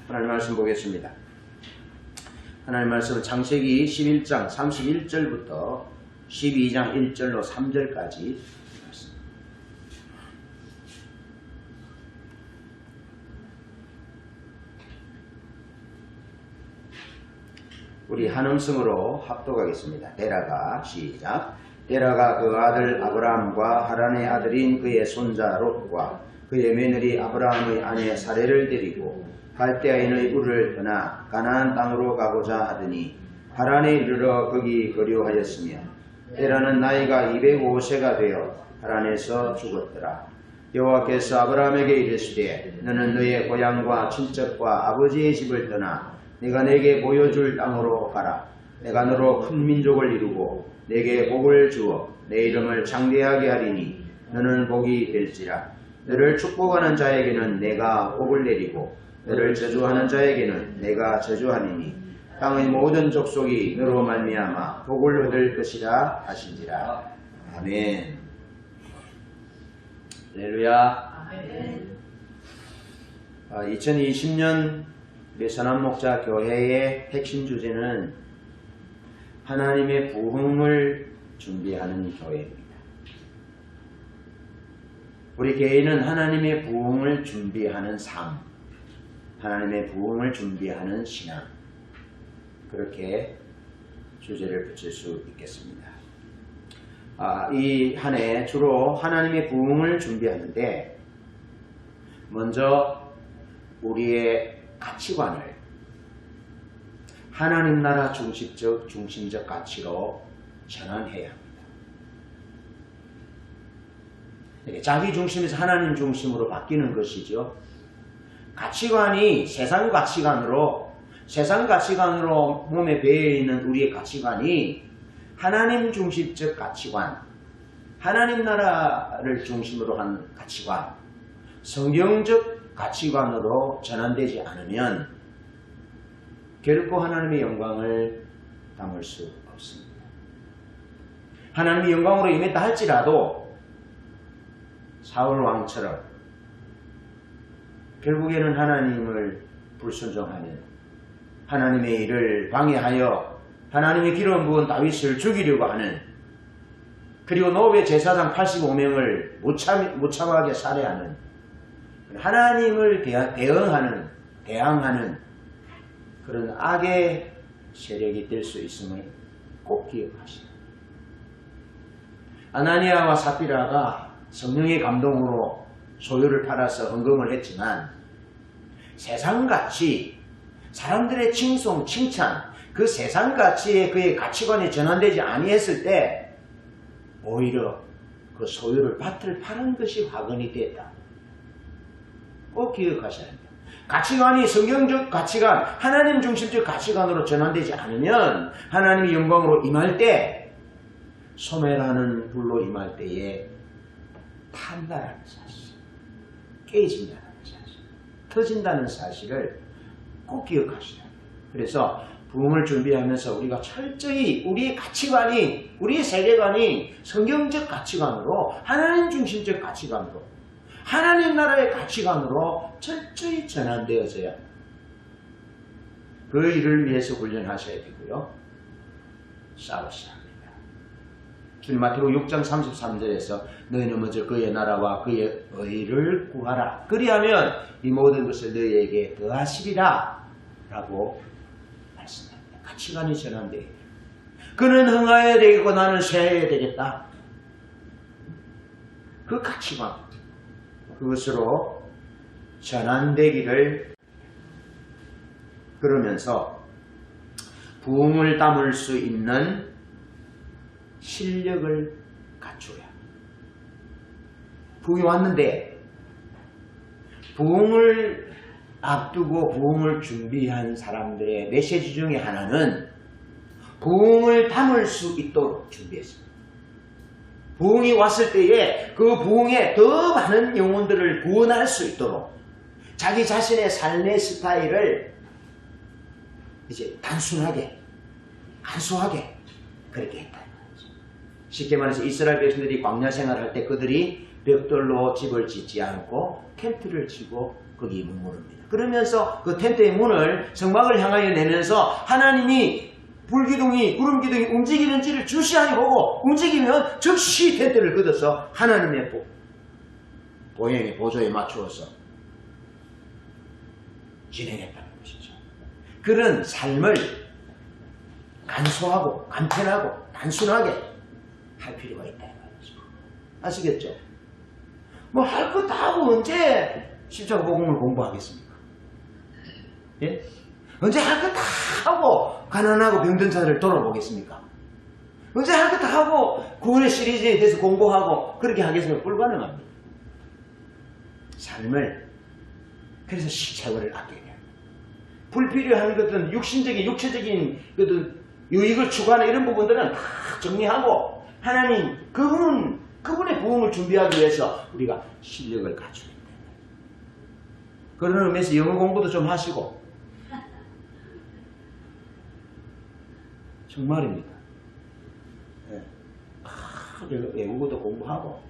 하나님 말씀 보겠습니다. 하나님 말씀은 창세기 11장 31절부터 12장 1절로 3절까지 우리 한음성으로 합독하겠습니다. 데라가 시작. 데라가 그 아들 아브라함과 하란의 아들인 그의 손자 롯과 그의 며느리 아브라함의 아내 사레를 데리고 갈대아인의 우를 떠나 가나안 땅으로 가고자 하더니 하란에 이르러 거기 거류하였으며 데라는 나이가 205세가 되어 하란에서 죽었더라. 여호와께서 아브라함에게 이르시되 너는 너의 고향과 친척과 아버지의 집을 떠나 내가 내게 보여줄 땅으로 가라. 내가 너로 큰 민족을 이루고 내게 복을 주어 내 이름을 창대하게 하리니 너는 복이 될지라. 너를 축복하는 자에게는 내가 복을 내리고 너를 저주하는 자에게는 내가 저주하리니 땅의 모든 족속이 너로 말미암아 복을 얻을 것이라 하신지라. 아멘. 할렐루야. 2020년 우리 선한목자 교회의 핵심 주제는 하나님의 부흥을 준비하는 교회입니다. 우리 교회는 하나님의 부흥을 준비하는 삶, 하나님의 부흥을 준비하는 신앙, 그렇게 주제를 붙일 수 있겠습니다. 이 한 해 주로 하나님의 부흥을 준비하는데 먼저 우리의 가치관을 하나님 나라 중심적 가치로 전환해야 합니다. 자기 중심에서 하나님 중심으로 바뀌는 것이죠. 가치관이 세상 가치관으로 몸에 배어있는 우리의 가치관이 하나님 중심적 가치관, 하나님 나라를 중심으로 한 가치관, 성경적 가치관으로 전환되지 않으면 결코 하나님의 영광을 담을 수 없습니다. 하나님의 영광으로 임했다 할지라도 사울 왕처럼 결국에는 하나님을 불순종하는, 하나님의 일을 방해하여 하나님의 기름 부은 다윗을 죽이려고 하는, 그리고 노베 제사장 85명을 무참하게 살해하는, 하나님을 대항하는 그런 악의 세력이 될 수 있음을 꼭 기억하시오. 아나니아와 삽비라가 성령의 감동으로 소유를 팔아서 헌금을 했지만 세상가치, 사람들의 칭송, 칭찬, 그 세상가치에 그의 가치관이 전환되지 아니했을 때 오히려 그 소유를 밭을 파는 것이 화근이 됐다. 꼭 기억하셔야 합니다. 가치관이 성경적 가치관, 하나님 중심적 가치관으로 전환되지 않으면 하나님의 영광으로 임할 때, 소멸하는 불로 임할 때에 탄다라는 사실, 깨진다는 사실, 터진다는 사실을 꼭 기억하셔야 합니다. 그래서 부흥을 준비하면서 우리가 철저히 우리의 가치관이, 우리의 세계관이 성경적 가치관으로, 하나님 중심적 가치관으로, 하나님 나라의 가치관으로 철저히 전환되어져야 합니다. 그 일을 위해서 훈련하셔야 되고요. 싸우셔야 합니다. 주님 마태복음 6장 33절에서 너희는 먼저 그의 나라와 그의 의를 구하라. 그리하면 이 모든 것을 너희에게 더하시리라 라고 말씀합니다. 가치관이 전환되어야 돼요. 그는 흥하여야 되겠고 나는 쇠해야 되겠다. 그 가치관, 그것으로 전환되기를, 그러면서 부흥을 담을 수 있는 실력을 갖춰야 합니다. 부흥이 왔는데 부흥을 앞두고 부흥을 준비한 사람들의 메시지 중에 하나는 부흥을 담을 수 있도록 준비했습니다. 부흥이 왔을 때에 그 부흥에 더 많은 영혼들을 구원할 수 있도록 자기 자신의 삶의 스타일을 이제 단순하게, 간소하게 그렇게 했다. 쉽게 말해서 이스라엘 백성들이 광야 생활할 때 그들이 벽돌로 집을 짓지 않고 텐트를 치고 거기 머무릅니다. 그러면서 그 텐트의 문을 성막을 향하여 내면서 하나님이 불기둥이 구름기둥이 움직이는지를 주시하니 보고 움직이면 즉시 텐트를 걷어서 하나님의 보행의 보조에 맞추어서 진행했다는 것이죠. 그런 삶을 간소하고 간편하고 단순하게 할 필요가 있다는 거죠. 아시겠죠? 뭐 할 거 다 하고 언제 십자가복음을 공부하겠습니까? 예? 언제 할 거 다 하고 가난하고 병든 자를 돌아보겠습니까? 언제 할 거 다 하고 구원의 시리즈에 대해서 공부하고 그렇게 하겠습니까? 불가능합니다. 삶을 그래서 세월을 아껴야 돼요. 불필요한 것은 육신적인 육체적인 것은 유익을 추구하는 이런 부분들은 다 정리하고 하나님 그분의 부흥을 준비하기 위해서 우리가 실력을 갖춰야 돼요. 그런 의미에서 영어 공부도 좀 하시고 정말입니다. 네. 외국어도 공부하고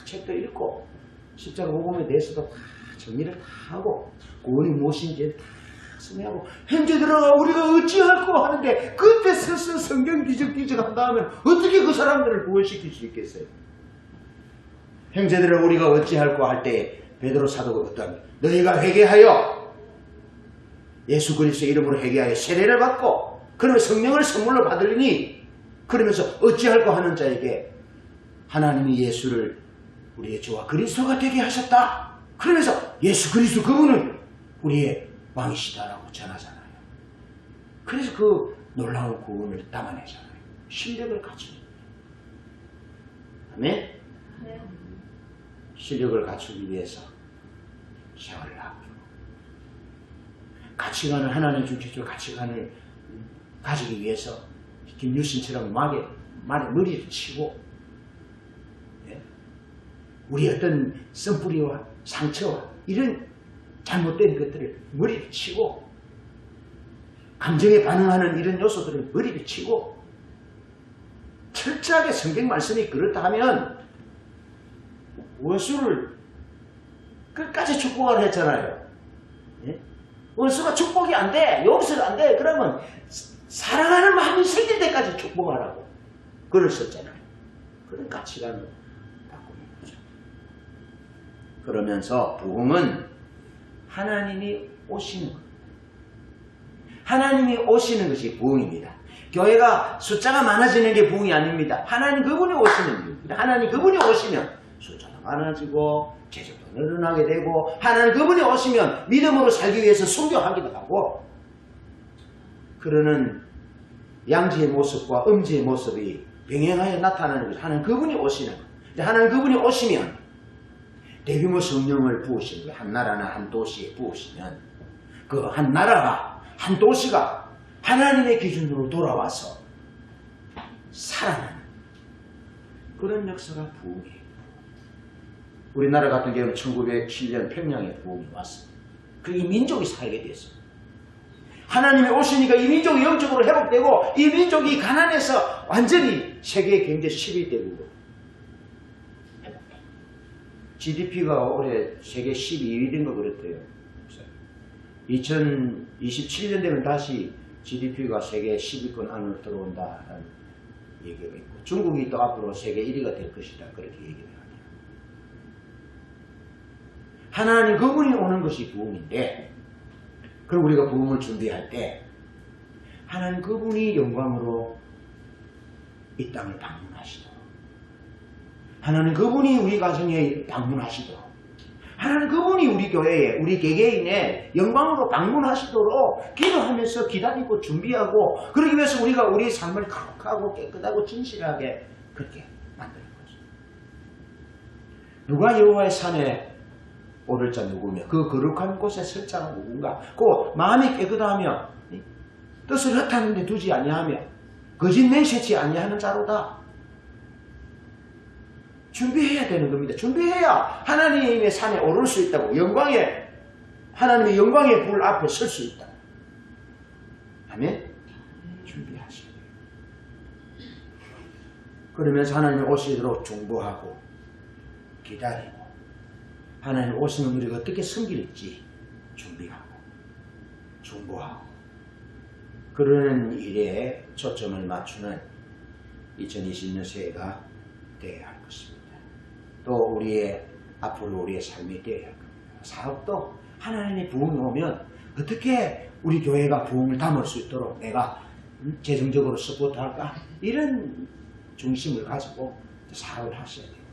책도 읽고 십자가 복음에 대해서도 다 정리를 다 하고 구원이 무엇인지 다 설명하고 형제들아 우리가 어찌할꼬 하는데 그때 서서 성경 뒤적뒤적 한다 하면 어떻게 그 사람들을 구원시킬 수 있겠어요? 형제들아 우리가 어찌할꼬 할 때 베드로 사도가 어떠합니까? 너희가 회개하여 예수 그리스도의 이름으로 회개하여 세례를 받고 그러면 성령을 선물로 받으리니 그러면서 어찌할꼬 하는 자에게 하나님이 예수를 우리의 주와 그리스도가 되게 하셨다. 그러면서 예수 그리스도 그분은 우리의 왕이시다라고 전하잖아요. 그래서 그 놀라운 구원을 담아내잖아요. 실력을 갖추는 거예요. 아멘? 네. 실력을 갖추기 위해서 세월을 아끼고 가치관을 하나님 주시죠. 가치관을 가지기 위해서 김유신처럼 말에 머리를 치고 우리 어떤 쓴뿌리와 상처와 이런 잘못된 것들을 머리를 치고 감정에 반응하는 이런 요소들을 머리를 치고 철저하게 성경 말씀이 그렇다 하면 원수를 끝까지 축복을 했잖아요. 예? 원수가 축복이 안 돼. 용서가 안 돼. 그러면 사랑하는 마음이 생길 때까지 축복하라고 글을 썼잖아요. 그런 가치관을 바꾸는 거죠. 그러면서 부흥은 하나님이 오시는 것. 하나님이 오시는 것이 부흥입니다. 교회가 숫자가 많아지는 게 부흥이 아닙니다. 하나님 그분이 오시는 일입니다. 하나님 그분이 오시면 숫자가 많아지고 재정도 늘어나게 되고 하나님 그분이 오시면 믿음으로 살기 위해서 순교하기도 하고 그러는 양지의 모습과 음지의 모습이 병행하여 나타나는 것이 하나님 그분이 오시는 것. 하나님 그분이 오시면 대규모 성령을 부으시는 거예요. 한 나라나 한 도시에 부으시면 그 한 나라가 한 도시가 하나님의 기준으로 돌아와서 살아나는 그런 역사가 부흥이에요. 우리나라 같은 경우는 1907년 평양에 부흥이 왔습니다. 이 민족이 살게 됐습니다. 하나님이 오시니까 이 민족이 영적으로 회복되고 이 민족이 가난해서 완전히 세계 경제 11대국으로 GDP가 올해 세계 12위 된 거 그랬대요. 2027년 되면 다시 GDP가 세계 10위권 안으로 들어온다라는 얘기가 있고 중국이 또 앞으로 세계 1위가 될 것이다. 그렇게 얘기를 합니다. 하나님 그분이 오는 것이 부흥인데 그럼 우리가 부흥을 준비할 때 하나님 그분이 영광으로 이 땅을 방문하시도록 하나님 그분이 우리 가정에 방문하시도록 하나님 그분이 우리 교회에 우리 개개인에 영광으로 방문하시도록 기도하면서 기다리고 준비하고 그러기 위해서 우리가 우리의 삶을 거룩하고 깨끗하고 진실하게 그렇게 만드는 거죠. 누가 여호와의 산에 오를 자 누구며 그 거룩한 곳에 설 자가 누군가 그 마음이 깨끗하며 뜻을 헛하는 데 두지 아니하며 거짓 맹세치 아니하는 자로다. 준비해야 되는 겁니다. 준비해야 하나님의 산에 오를 수 있다고 하나님의 영광의 불 앞에 설 수 있다. 아멘? 준비하시고 그러면서 하나님 오시도록 중보하고 기다리고 하나님 오시면 우리가 어떻게 섬길지 준비하고 중보하고 그러는 일에 초점을 맞추는 2020년 새해가 되어야 할 것입니다. 또 앞으로 우리의 삶이 되어야 할 겁니다. 사업도 하나님의 부흥이 오면 어떻게 우리 교회가 부흥을 담을 수 있도록 내가 재정적으로 서포트할까? 이런 중심을 가지고 사업을 하셔야 돼요.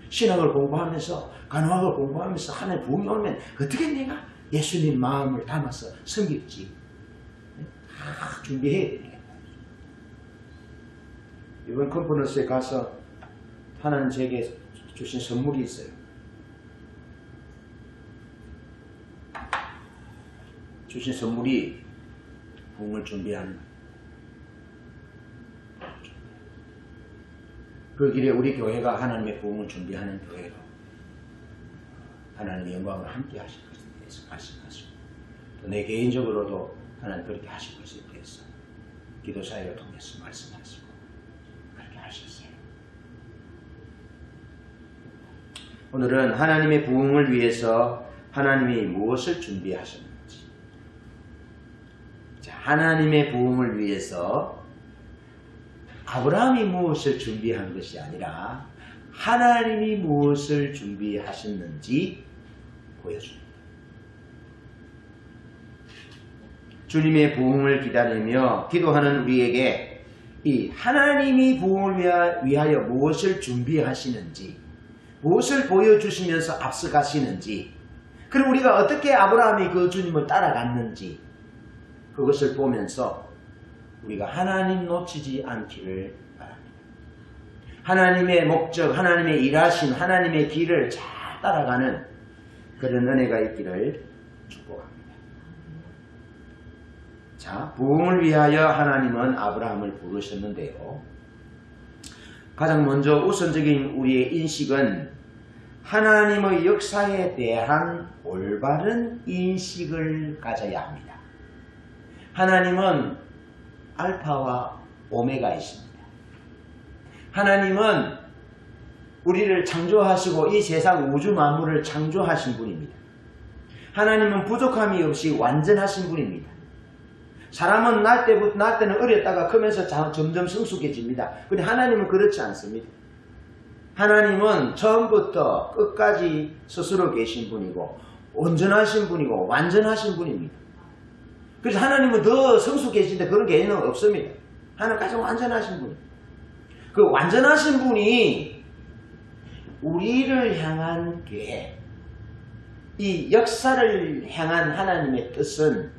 신학을 공부하면서 간호학을 공부하면서 하나님의 부흥이 오면 어떻게 내가 예수님 마음을 담아서 섬길지 다 준비해야 됩니다. 이번 컨퍼런스에 가서 하나님 제게 주신 선물이 있어요. 주신 선물이 부흥을 준비하는 그 길에 우리 교회가 하나님의 부흥을 준비하는 교회로 하나님의 영광을 함께 하실 것에 대해서 말씀하시고 또 내 개인적으로도 하나님 그렇게 하실 것에 대해서 기도사회를 통해서 말씀하시고 그렇게 하셨어요. 오늘은 하나님의 부흥을 위해서 하나님이 무엇을 준비하셨는지 하나님의 부흥을 위해서 아브라함이 무엇을 준비한 것이 아니라 하나님이 무엇을 준비하셨는지 보여줍니다. 주님의 부흥을 기다리며 기도하는 우리에게 이 하나님이 부흥을 위하여 무엇을 준비하시는지 무엇을 보여주시면서 앞서가시는지 그럼 우리가 어떻게 아브라함이 그 주님을 따라갔는지 그것을 보면서 우리가 하나님 놓치지 않기를 바랍니다. 하나님의 목적, 하나님의 일하신 하나님의 길을 잘 따라가는 그런 은혜가 있기를 축복합니다. 자, 부흥을 위하여 하나님은 아브라함을 부르셨는데요. 가장 먼저 우선적인 우리의 인식은 하나님의 역사에 대한 올바른 인식을 가져야 합니다. 하나님은 알파와 오메가이십니다. 하나님은 우리를 창조하시고 이 세상 우주 만물을 창조하신 분입니다. 하나님은 부족함이 없이 완전하신 분입니다. 사람은 날 때는 어렸다가 크면서 점점 성숙해집니다. 그런데 하나님은 그렇지 않습니다. 하나님은 처음부터 끝까지 스스로 계신 분이고 온전하신 분이고 완전하신 분입니다. 그래서 하나님은 더 성숙해진다 그런 개념은 없습니다. 하나님 가장 완전하신 분입니다. 그 완전하신 분이 우리를 향한 계획, 이 역사를 향한 하나님의 뜻은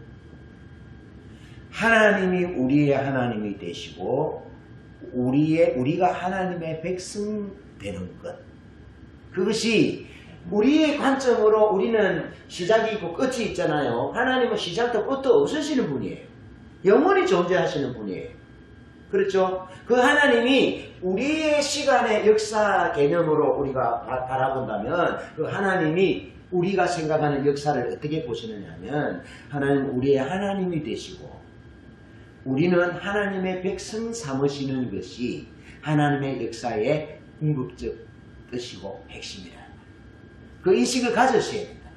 하나님이 우리의 하나님이 되시고 우리가 하나님의 백성 되는 것. 그것이 우리의 관점으로 우리는 시작이 있고 끝이 있잖아요. 하나님은 시작도 끝도 없으시는 분이에요. 영원히 존재하시는 분이에요. 그렇죠? 그 하나님이 우리의 시간의 역사 개념으로 우리가 바라본다면 그 하나님이 우리가 생각하는 역사를 어떻게 보시느냐 하면 하나님 우리의 하나님이 되시고 우리는 하나님의 백성 삼으시는 것이 하나님의 역사의 궁극적 뜻이고 핵심이다. 그 인식을 가졌어야 된다.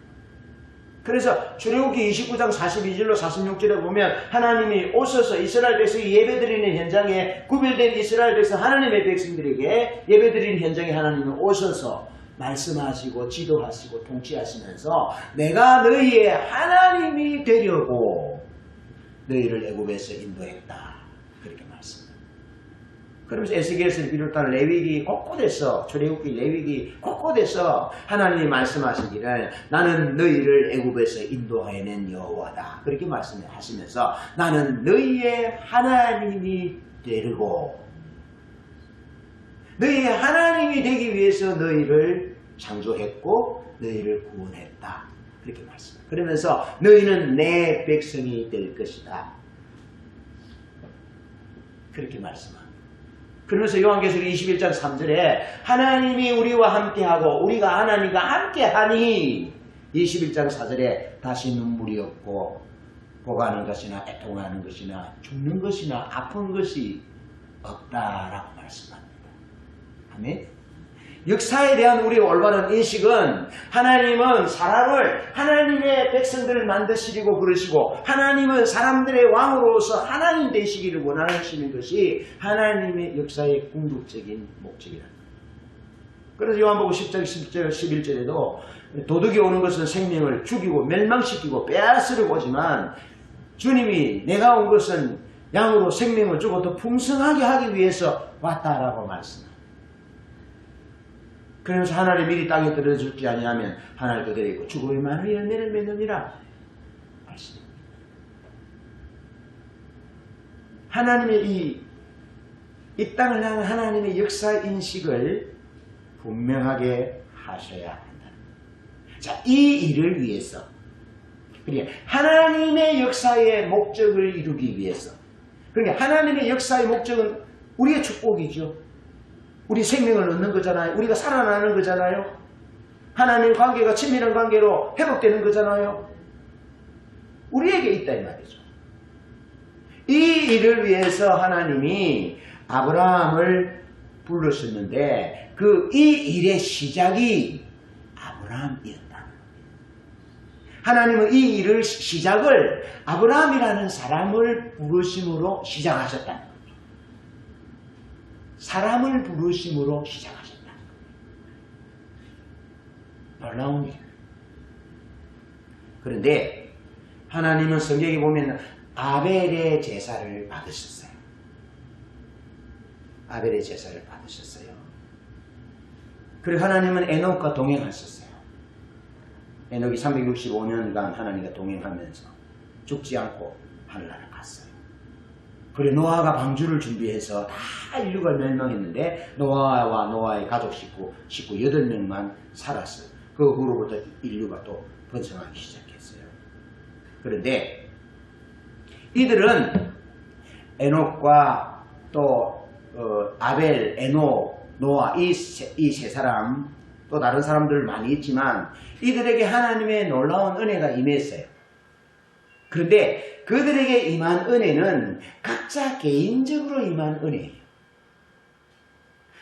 그래서 출애굽기 29장 42절로 46절에 보면 하나님이 오셔서 이스라엘 백성이 예배드리는 현장에 구별된 이스라엘 백성 하나님의 백성들에게 예배드리는 현장에 하나님이 오셔서 말씀하시고 지도하시고 통치하시면서 내가 너희의 하나님이 되려고 너희를 애굽에서 인도했다. 그렇게 말씀합니다. 그러면서 에스겔서를 비롯한 레위기 곳곳에서 출애굽기 레위기 곳곳에서 하나님이 말씀하시기를 나는 너희를 애굽에서 인도해낸 여호와다. 그렇게 말씀하시면서 나는 너희의 하나님이 되려고 너희의 하나님이 되기 위해서 너희를 창조했고 너희를 구원했다. 그렇게 말씀합니다. 그러면서 너희는 내 백성이 될 것이다. 그렇게 말씀합니다. 그러면서 요한계시록 21장 3절에 하나님이 우리와 함께하고 우리가 하나님과 함께하니 21장 4절에 다시 눈물이 없고 보가는 것이나 애통하는 것이나 죽는 것이나 아픈 것이 없다라고 말씀합니다. 아멘. 역사에 대한 우리 올바른 인식은 하나님은 하나님의 백성들을 만드시려고 그러시고 하나님은 사람들의 왕으로서 하나님 되시기를 원하시는 것이 하나님의 역사의 궁극적인 목적이다. 그래서 요한복음 10장 10절 11절에도 도둑이 오는 것은 생명을 죽이고 멸망시키고 빼앗으려고 오지만 주님이 내가 온 것은 양으로 생명을 주고 더 풍성하게 하기 위해서 왔다라고 말씀합니다. 그러면서 하나님 미리 땅에 떨어질지 아니하면 하늘 그대로 있고 죽음의 많은 열매를 맺느니라 말씀합니다. 하나님의 이 땅을 향한 하나님의 역사 인식을 분명하게 하셔야 한다. 자, 이 일을 위해서 그러니까 하나님의 역사의 목적을 이루기 위해서 그러니까 하나님의 역사의 목적은 우리의 축복이죠. 우리 생명을 얻는 거잖아요. 우리가 살아나는 거잖아요. 하나님 관계가 친밀한 관계로 회복되는 거잖아요. 우리에게 있다 이 말이죠. 이 일을 위해서 하나님이 아브라함을 불렀었는데 이 일의 시작이 아브라함이었다. 하나님은 이 일을 시작을 아브라함이라는 사람을 부르심으로 시작하셨다는 거죠. 사람을 부르심으로 시작하셨다. 놀라운 일. 그런데 하나님은 성경에 보면 아벨의 제사를 받으셨어요. 아벨의 제사를 받으셨어요. 그리고 하나님은 에녹과 동행하셨어요. 에녹이 365년간 하나님과 동행하면서 죽지 않고 하늘나라를 갔어요. 그리고 노아가 방주를 준비해서 다 인류가 멸망했는데 노아와 노아의 가족 식구 8명만 살았어요. 그 후로부터 인류가 또 번성하기 시작했어요. 그런데 이들은 에녹과 또 아벨, 에녹, 노아 이 세 사람 또 다른 사람들 많이 있지만 이들에게 하나님의 놀라운 은혜가 임했어요. 그런데 그들에게 임한 은혜는 각자 개인적으로 임한 은혜예요.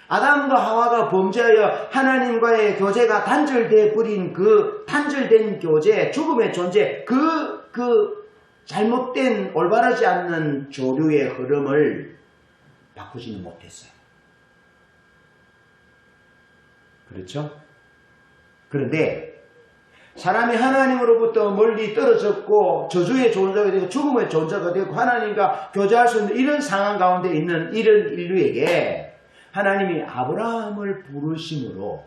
아담과 하와가 범죄하여 하나님과의 교제가 단절되어 버린 그 단절된 교제, 죽음의 존재, 그 잘못된 올바르지 않는 조류의 흐름을 바꾸지는 못했어요. 그렇죠? 그런데 사람이 하나님으로부터 멀리 떨어졌고 저주의 존재가 되고 죽음의 존재가 되고 하나님과 교제할 수 없는 이런 상황 가운데 있는 이런 인류에게 하나님이 아브라함을 부르심으로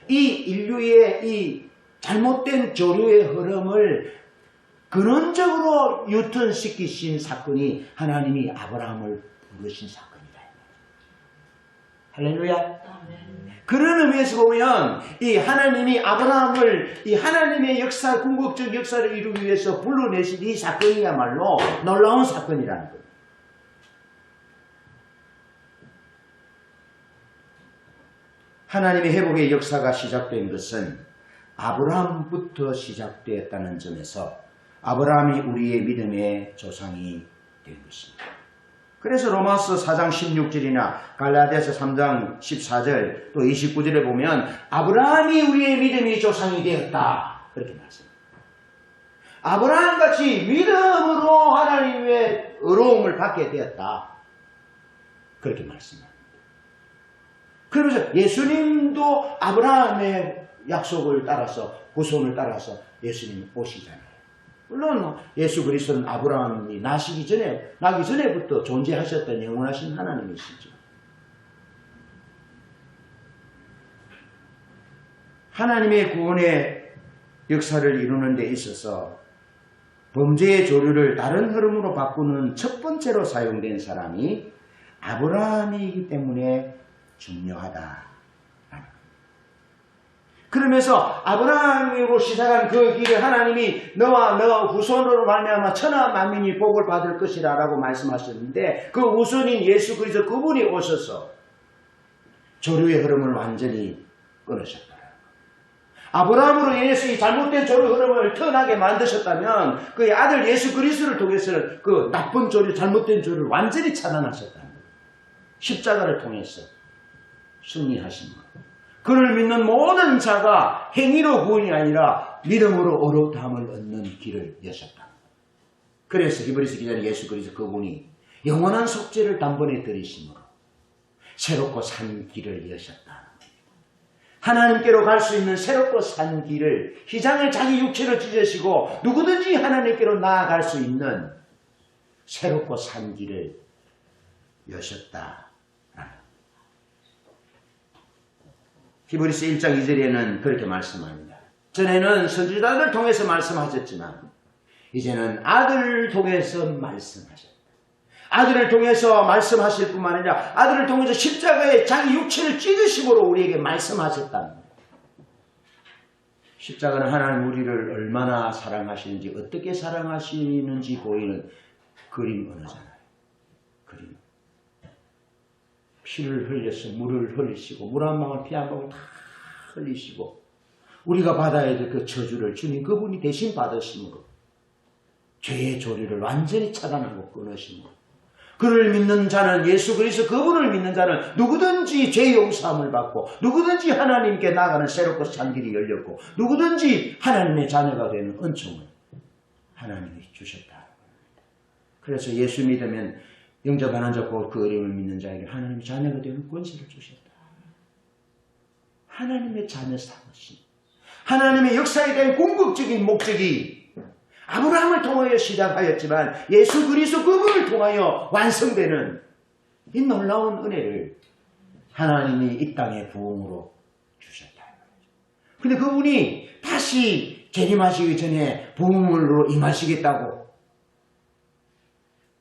이 인류의 이 잘못된 조류의 흐름을 근원적으로 유턴시키신 사건이 하나님이 아브라함을 부르신 사건이다. 할렐루야. 그런 의미에서 보면 이 하나님이 아브라함을 이 하나님의 역사, 궁극적 역사를 이루기 위해서 불러내신 이 사건이야말로 놀라운 사건이라는 거예요. 하나님의 회복의 역사가 시작된 것은 아브라함부터 시작되었다는 점에서 아브라함이 우리의 믿음의 조상이 된 것입니다. 그래서 로마서 4장 16절이나 갈라디아서 3장 14절 또 29절에 보면 아브라함이 우리의 믿음의 조상이 되었다. 그렇게 말씀합니다. 아브라함같이 믿음으로 하나님의 의로움을 받게 되었다. 그렇게 말씀합니다. 그러면서 예수님도 아브라함의 약속을 따라서 후손을 따라서 예수님이 오시잖아요. 물론 예수 그리스도는 아브라함이 나기 전에부터 존재하셨던 영원하신 하나님이시죠. 하나님의 구원의 역사를 이루는 데 있어서 범죄의 조류를 다른 흐름으로 바꾸는 첫 번째로 사용된 사람이 아브라함이기 때문에 중요하다. 그러면서 아브라함으로 시작한 그 길을 하나님이 너와 너 후손으로 말미암아 천하 만민이 복을 받을 것이라 라고 말씀하셨는데 그 후손인 예수 그리스도 그분이 오셔서 조류의 흐름을 완전히 끊으셨다. 아브라함으로 인해서 이 잘못된 조류 흐름을 턴하게 만드셨다면 그의 아들 예수 그리스도를 통해서는 그 나쁜 조류, 잘못된 조류를 완전히 차단하셨다는 거예요. 십자가를 통해서 승리하신 것. 그를 믿는 모든 자가 행위로 구원이 아니라 믿음으로 어록함을 얻는 길을 여셨다. 그래서 히브리서 기자는 예수 그리스도 그분이 영원한 속죄를 단번에 들이심으로 새롭고 산 길을 여셨다. 하나님께로 갈 수 있는 새롭고 산 길을 희장을 자기 육체로 찢으시고 누구든지 하나님께로 나아갈 수 있는 새롭고 산 길을 여셨다. 히브리서 1장 2절에는 그렇게 말씀합니다. 전에는 선지자들 통해서 말씀하셨지만 이제는 아들을 통해서 말씀하셨다. 아들을 통해서 말씀하실 뿐만 아니라 아들을 통해서 십자가에 자기 육체를 찢으심으로 우리에게 말씀하셨답니다. 십자가는 하나님 우리를 얼마나 사랑하시는지 어떻게 사랑하시는지 보이는 그림 언어잖아요. 그림. 피를 흘려서 물을 흘리시고 물 한 방울 피 한 방울 다 흘리시고 우리가 받아야 될 그 저주를 주님 그분이 대신 받으심으로 죄의 조류를 완전히 차단하고 끊으심으로 그를 믿는 자는 예수 그리스도 그분을 믿는 자는 누구든지 죄 용서함을 받고 누구든지 하나님께 나가는 새롭고 산 길이 열렸고 누구든지 하나님의 자녀가 되는 은총을 하나님이 주셨다. 그래서 예수 믿으면 영접 안 한자고 그 어림을 믿는 자에게 하나님의 자녀가 되는 권세를 주셨다. 하나님의 자녀 삼으심. 하나님의 역사에 대한 궁극적인 목적이 아브라함을 통하여 시작하였지만 예수 그리스도 그분을 통하여 완성되는 이 놀라운 은혜를 하나님이 이 땅의 부흥으로 주셨다. 근데 그분이 다시 재림하시기 전에 부흥으로 임하시겠다고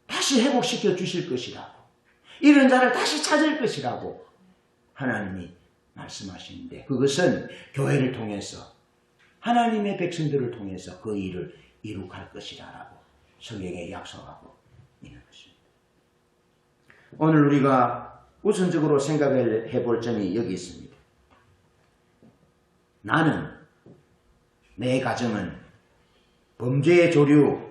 다시 회복시켜 주실 것이라고 이런 자를 다시 찾을 것이라고 하나님이 말씀하시는데 그것은 교회를 통해서 하나님의 백성들을 통해서 그 일을 이룩할 것이라고 성경에 약속하고 있는 것입니다. 오늘 우리가 우선적으로 생각을 해볼 점이 여기 있습니다. 나는 내 가정은 범죄의 조류,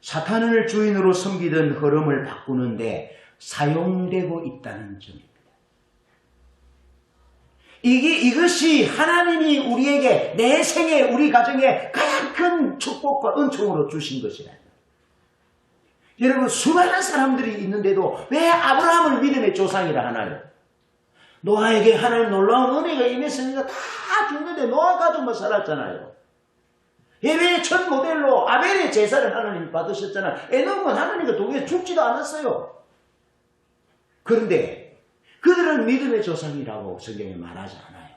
사탄을 주인으로 섬기던 흐름을 바꾸는데 사용되고 있다는 점입니다. 이것이 하나님이 우리에게 내 생에 우리 가정에 가장 큰 축복과 은총으로 주신 것이라. 여러분 수많은 사람들이 있는데도 왜 아브라함을 믿음의 조상이라 하나요? 노아에게 하나님 놀라운 은혜가 임했으니까 다 죽는데 노아 가족만 살았잖아요. 예배의 첫 모델로 아벨의 제사를 하나님이 받으셨잖아요. 에녹은 하나님과 동시에 죽지도 않았어요. 그런데 그들은 믿음의 조상이라고 성경에 말하지 않아요.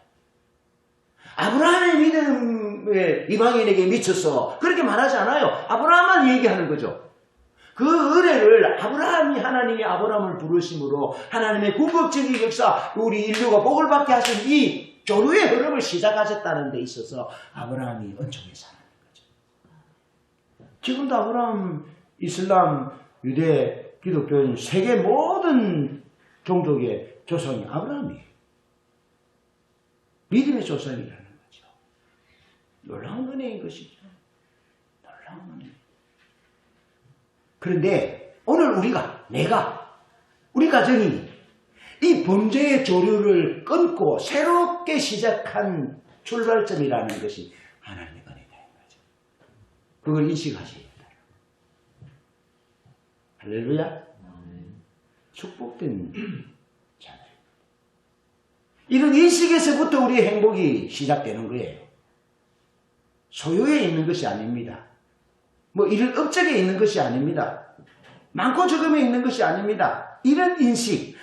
아브라함의 믿음의 이방인에게 미쳐서 그렇게 말하지 않아요. 아브라함만 얘기하는 거죠. 그 은혜를 아브라함이 하나님이 아브라함을 부르심으로 하나님의 궁극적인 역사 우리 인류가 복을 받게 하신 이 조류의 흐름을 시작하셨다는 데 있어서 아브라함이 은총에 사는 거죠. 지금도 아브라함, 이슬람, 유대, 기독교인 세계 모든 종족의 조상이 아브라함이에요. 믿음의 조상이라는 거죠. 놀라운 은혜인 것이죠. 놀라운 은혜. 그런데 오늘 우리 가정이 이 범죄의 조류를 끊고 새롭게 시작한 출발점이라는 것이 하나님의 은혜다는 거죠. 그걸 인식하셔야 된다. 할렐루야. 축복된 자들. 이런 인식에서부터 우리의 행복이 시작되는 거예요. 소유에 있는 것이 아닙니다. 이런 업적에 있는 것이 아닙니다. 많고 적음에 있는 것이 아닙니다. 이런 인식.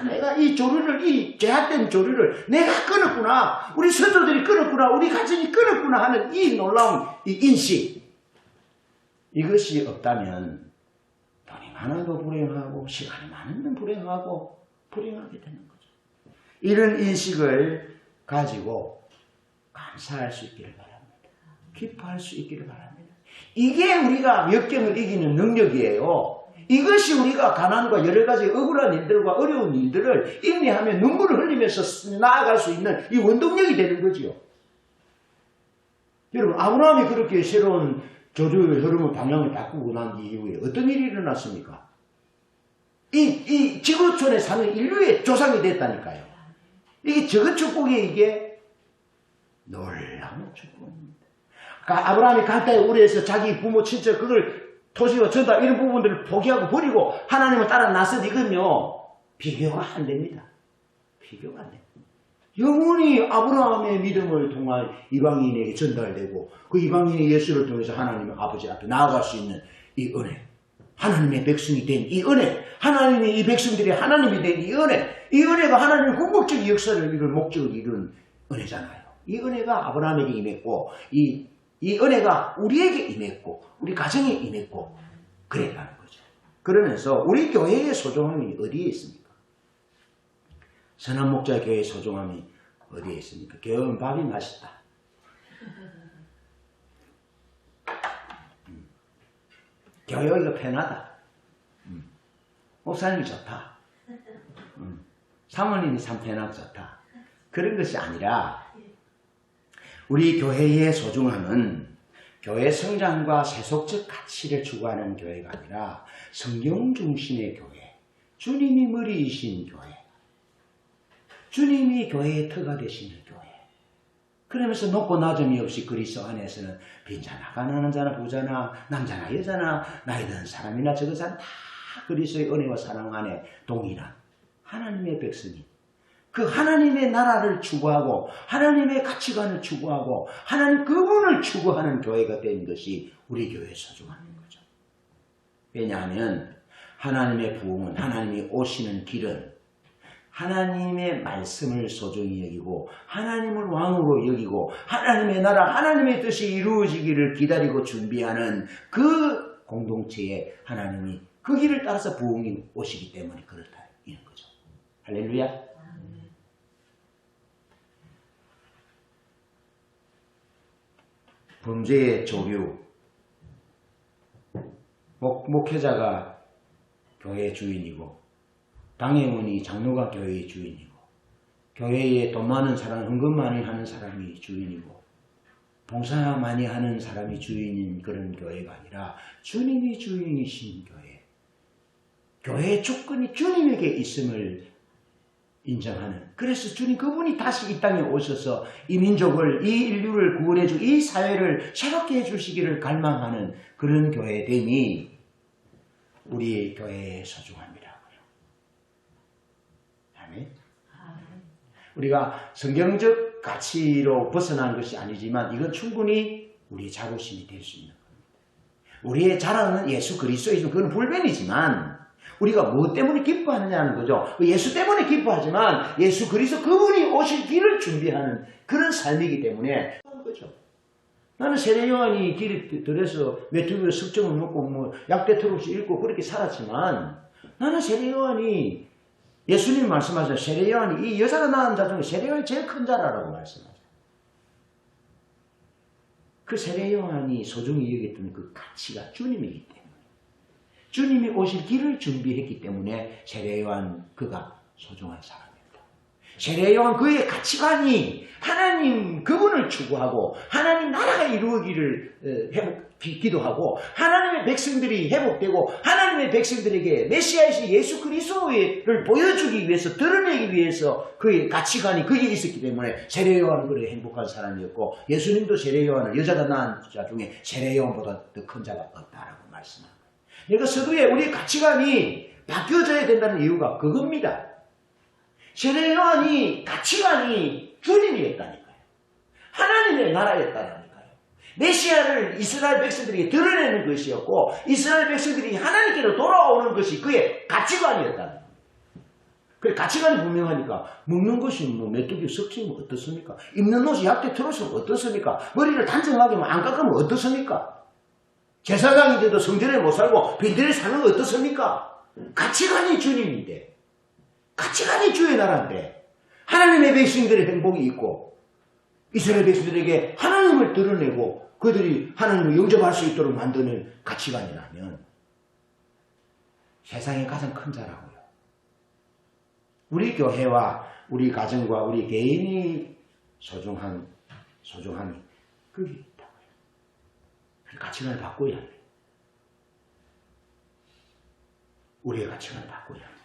내가 이 조류를, 이 죄악된 조류를 내가 끊었구나. 우리 선조들이 끊었구나. 우리 가정이 끊었구나 하는 이 놀라운 이 인식. 이것이 없다면 돈이 많아도 불행하고 시간이 많으면 불행하고 불행하게 되는 거죠. 이런 인식을 가지고 감사할 수 있기를 바랍니다. 기뻐할 수 있기를 바랍니다. 이게 우리가 역경을 이기는 능력이에요. 이것이 우리가 가난과 여러 가지 억울한 일들과 어려운 일들을 인내하며 눈물을 흘리면서 나아갈 수 있는 이 원동력이 되는 거지요. 여러분 아브라함이 그렇게 새로운 조류의 흐름을 방향을 바꾸고 난 이후에 어떤 일이 일어났습니까? 이 지구촌에 사는 인류의 조상이 됐다니까요. 이게 적은 축복이 이게 놀라운 축복입니다. 아브라함이 간단히 우려해서 자기 부모 친척 그걸 토지와 전다 이런 부분들을 포기하고 버리고 하나님을 따라 나선 이건요 비교가 안 됩니다. 비교가 안 됩니다. 영원히 아브라함의 믿음을 통한 이방인에게 전달되고 그 이방인이 예수를 통해서 하나님의 아버지 앞에 나아갈 수 있는 이 은혜, 하나님의 백성이 된 이 은혜, 하나님이 이 백성들이 하나님이 된 이 은혜, 이 은혜가 하나님의 궁극적 역사를 이룰 목적을 이룬 은혜잖아요. 이 은혜가 아브라함에게 임했고 이 은혜가 우리에게 임했고 우리 가정에 임했고 그랬다는 거죠. 그러면서 우리 교회의 소중함이 어디에 있습니까? 선한 목자의 교회의 소중함이 어디에 있습니까? 교회는 밥이 맛있다. 교회가 편하다. 목사님이 좋다. 사모님이 참 편하고 좋다. 그런 것이 아니라 우리 교회의 소중함은 교회 성장과 세속적 가치를 추구하는 교회가 아니라 성경 중심의 교회, 주님이 머리이신 교회, 주님이 교회의 터가 되시는 교회. 그러면서 높고 낮음이 없이 그리스도 안에서는 빈자나 가난한 자나 부자나 남자나 여자나 나이 든 사람이나 적은 사람 다 그리스도의 은혜와 사랑 안에 동일한 하나님의 백성이 그 하나님의 나라를 추구하고 하나님의 가치관을 추구하고 하나님 그분을 추구하는 교회가 된 것이 우리 교회의 소중함인 거죠. 왜냐하면 하나님의 부흥은 하나님이 오시는 길은 하나님의 말씀을 소중히 여기고 하나님을 왕으로 여기고 하나님의 나라 하나님의 뜻이 이루어지기를 기다리고 준비하는 그 공동체에 하나님이 그 길을 따라서 부흥이 오시기 때문에 그렇다 이런 거죠. 할렐루야. 범죄의 조류, 목회자가 교회의 주인이고 당회원이 장로가 교회의 주인이고 교회에 돈 많은 사람, 헌금 많이 하는 사람이 주인이고 봉사 많이 하는 사람이 주인인 그런 교회가 아니라 주님이 주인이신 교회, 교회의 주권이 주님에게 있음을 인정하는, 그래서 주님 그분이 다시 이 땅에 오셔서 이 민족을, 이 인류를 구원해주고 이 사회를 새롭게 해주시기를 갈망하는 그런 교회됨이 우리 교회의 소중함이라고요. 아멘. 우리가 성경적 가치로 벗어난 것이 아니지만 이건 충분히 우리의 자부심이 될 수 있는 겁니다. 우리의 자랑은 예수 그리스도이지만 그건 불변이지만 우리가 무엇 때문에 기뻐하느냐는 거죠. 예수 때문에 기뻐하지만 예수 그리스도 그분이 오실 길을 준비하는 그런 삶이기 때문에 그런 거죠. 나는 세례 요한이 길에 들어서 메뚜기로 석정을 먹고 뭐 약대 트롯을 읽고 그렇게 살았지만 나는 세례 요한이 예수님 말씀하셨어요. 세례 요한이 이 여자가 낳은 자 중에 세례 요한이 제일 큰 자라라고 말씀하셨어요. 그 세례 요한이 소중히 여겼던 그 가치가 주님이기 때문에 주님이 오실 길을 준비했기 때문에 세례 요한 그가 소중한 사람입니다. 세례 요한 그의 가치관이 하나님 그분을 추구하고 하나님 나라가 이루어지기를 기도하고 하나님의 백성들이 회복되고 하나님의 백성들에게 메시아이신 예수 그리스도를 보여주기 위해서 드러내기 위해서 그의 가치관이 거기에 있었기 때문에 세례 요한은 그렇게 행복한 사람이었고 예수님도 세례 요한을 여자가 낳은 자 중에 세례 요한보다 더 큰 자가 없다라고 말씀합니다. 그러니까 서두에 우리의 가치관이 바뀌어져야 된다는 이유가 그겁니다. 세례 요한이 가치관이 주님이었다니까요. 하나님의 나라였다니까요. 메시아를 이스라엘 백성들에게 드러내는 것이었고 이스라엘 백성들이 하나님께로 돌아오는 것이 그의 가치관이었다는 거예요. 그 가치관이 분명하니까 먹는 것이 뭐 메뚜기 석치면 어떻습니까? 입는 옷이 약대 틀었으면 어떻습니까? 머리를 단정하게 안 깎으면 어떻습니까? 제사장인데도 성전에 못 살고 빈들에 사는 거 어떻습니까? 가치관이 주님인데 가치관이 주의 나라인데 하나님의 백성들의 행복이 있고 이스라엘 백성들에게 하나님을 드러내고 그들이 하나님을 영접할 수 있도록 만드는 가치관이라면 세상에 가장 큰 자라고요. 우리 교회와 우리 가정과 우리 개인이 소중함이 그게 있다고요. 가치관을 바꿔야 합니다. 우리의 가치관을 바꿔야 합니다.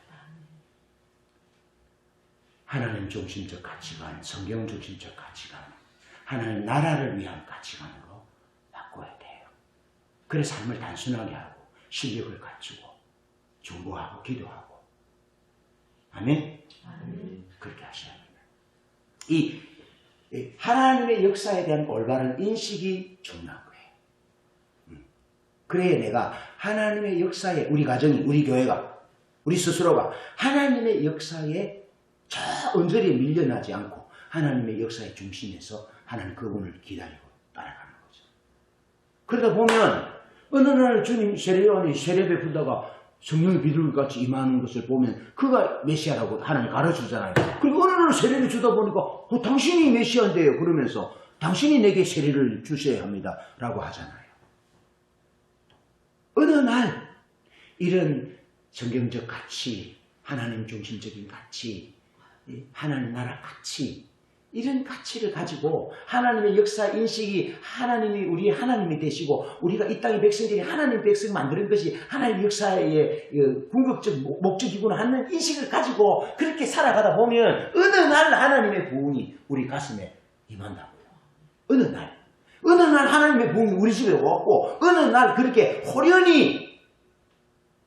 하나님 중심적 가치관, 성경 중심적 가치관, 하나님 나라를 위한 가치관으로 바꿔야 돼요. 그래 삶을 단순하게 하고 실력을 갖추고 중보하고 기도하고 아멘? 그렇게 하셔야 합니다. 이 하나님의 역사에 대한 올바른 인식이 중요한 거예요. 그래야 내가 하나님의 역사에 우리 가정이, 우리 교회가, 우리 스스로가 하나님의 역사에 저 언저리에 밀려나지 않고 하나님의 역사의 중심에서 하나님 그분을 기다리고 따라가는 거죠. 그러다 보면 어느 날 주님 세례요한이 세례 베푸다가 성령의 비둘기같이 임하는 것을 보면 그가 메시아라고 하나님 가르쳐주잖아요. 그리고 어느 날 세례를 주다 보니까 당신이 메시아인데요 그러면서 당신이 내게 세례를 주셔야 합니다 라고 하잖아요. 어느 날 이런 성경적 가치, 하나님 중심적인 가치, 하나님 나라 가치, 이런 가치를 가지고 하나님의 역사 인식이 하나님이 우리 하나님이 되시고 우리가 이 땅의 백성들이 하나님 백성 만드는 것이 하나님 역사의 궁극적 목적이구나 하는 인식을 가지고 그렇게 살아가다 보면 어느 날 하나님의 부흥이 우리 가슴에 임한다고요. 어느 날 하나님의 부흥이 우리 집에 왔고 어느 날 그렇게 호련히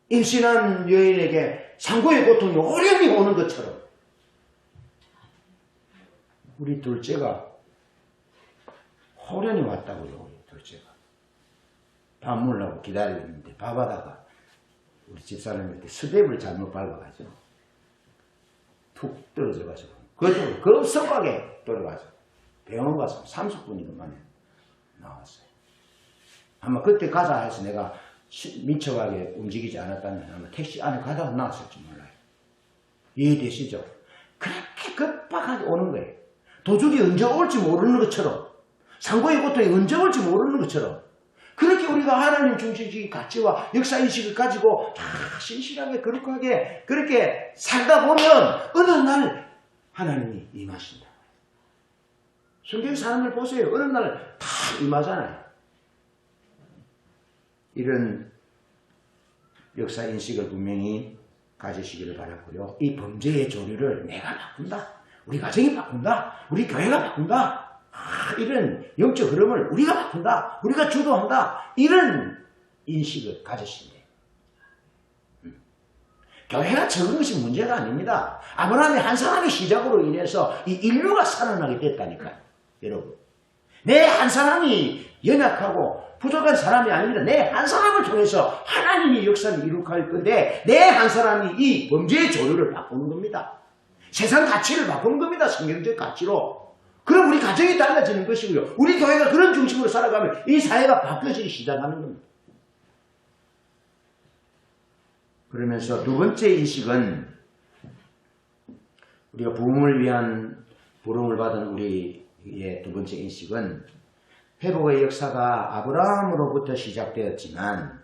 임신한 여인에게 상고의 고통이 호련히 오는 것처럼 우리 둘째가 호련히 왔다고요. 우리 둘째가 밥 먹으려고 기다리고 있는데 밥하다가 우리 집사람한테 스텝을 잘못 밟아가지고 툭 떨어져가지고 그쪽으로 급속하게 돌아가서 병원 가서 30분이 만에 나왔어요. 아마 그때 가자 해서 내가 미쳐가게 움직이지 않았다면 아마 택시 안에 가다가 나왔을지 몰라요. 이해되시죠? 그렇게 급박하게 오는 거예요. 도둑이 언제 올지 모르는 것처럼 상고의 고통이 언제 올지 모르는 것처럼 그렇게 우리가 하나님 중심적인 가치와 역사인식을 가지고 다 신실하게 거룩하게 그렇게 살다 보면 어느 날 하나님이 임하신다. 성경 사람들 보세요. 어느 날 다 임하잖아요. 이런 역사인식을 분명히 가지시기를 바라고요. 이 범죄의 조류를 내가 바꾼다. 우리 가정이 바꾼다. 우리 교회가 바꾼다. 이런 영적 흐름을 우리가 바꾼다. 우리가 주도한다. 이런 인식을 가지신대. 교회가 적은 것이 문제가 아닙니다. 아브라함의 한 사람의 시작으로 인해서 이 인류가 살아나게 됐다니까요. 여러분. 내 한 사람이 연약하고 부족한 사람이 아닙니다. 내 한 사람을 통해서 하나님이 역사를 이룩할 건데 내 한 사람이 이 범죄의 조류를 바꾸는 겁니다. 세상 가치를 바꾸는 겁니다. 성경적 가치로. 그럼 우리 가정이 달라지는 것이고요. 우리 교회가 그런 중심으로 살아가면 이 사회가 바뀌어지기 시작하는 겁니다. 그러면서 두 번째 인식은 우리가 부흥을 위한 부름을 받은 우리의 두 번째 인식은 회복의 역사가 아브라함으로부터 시작되었지만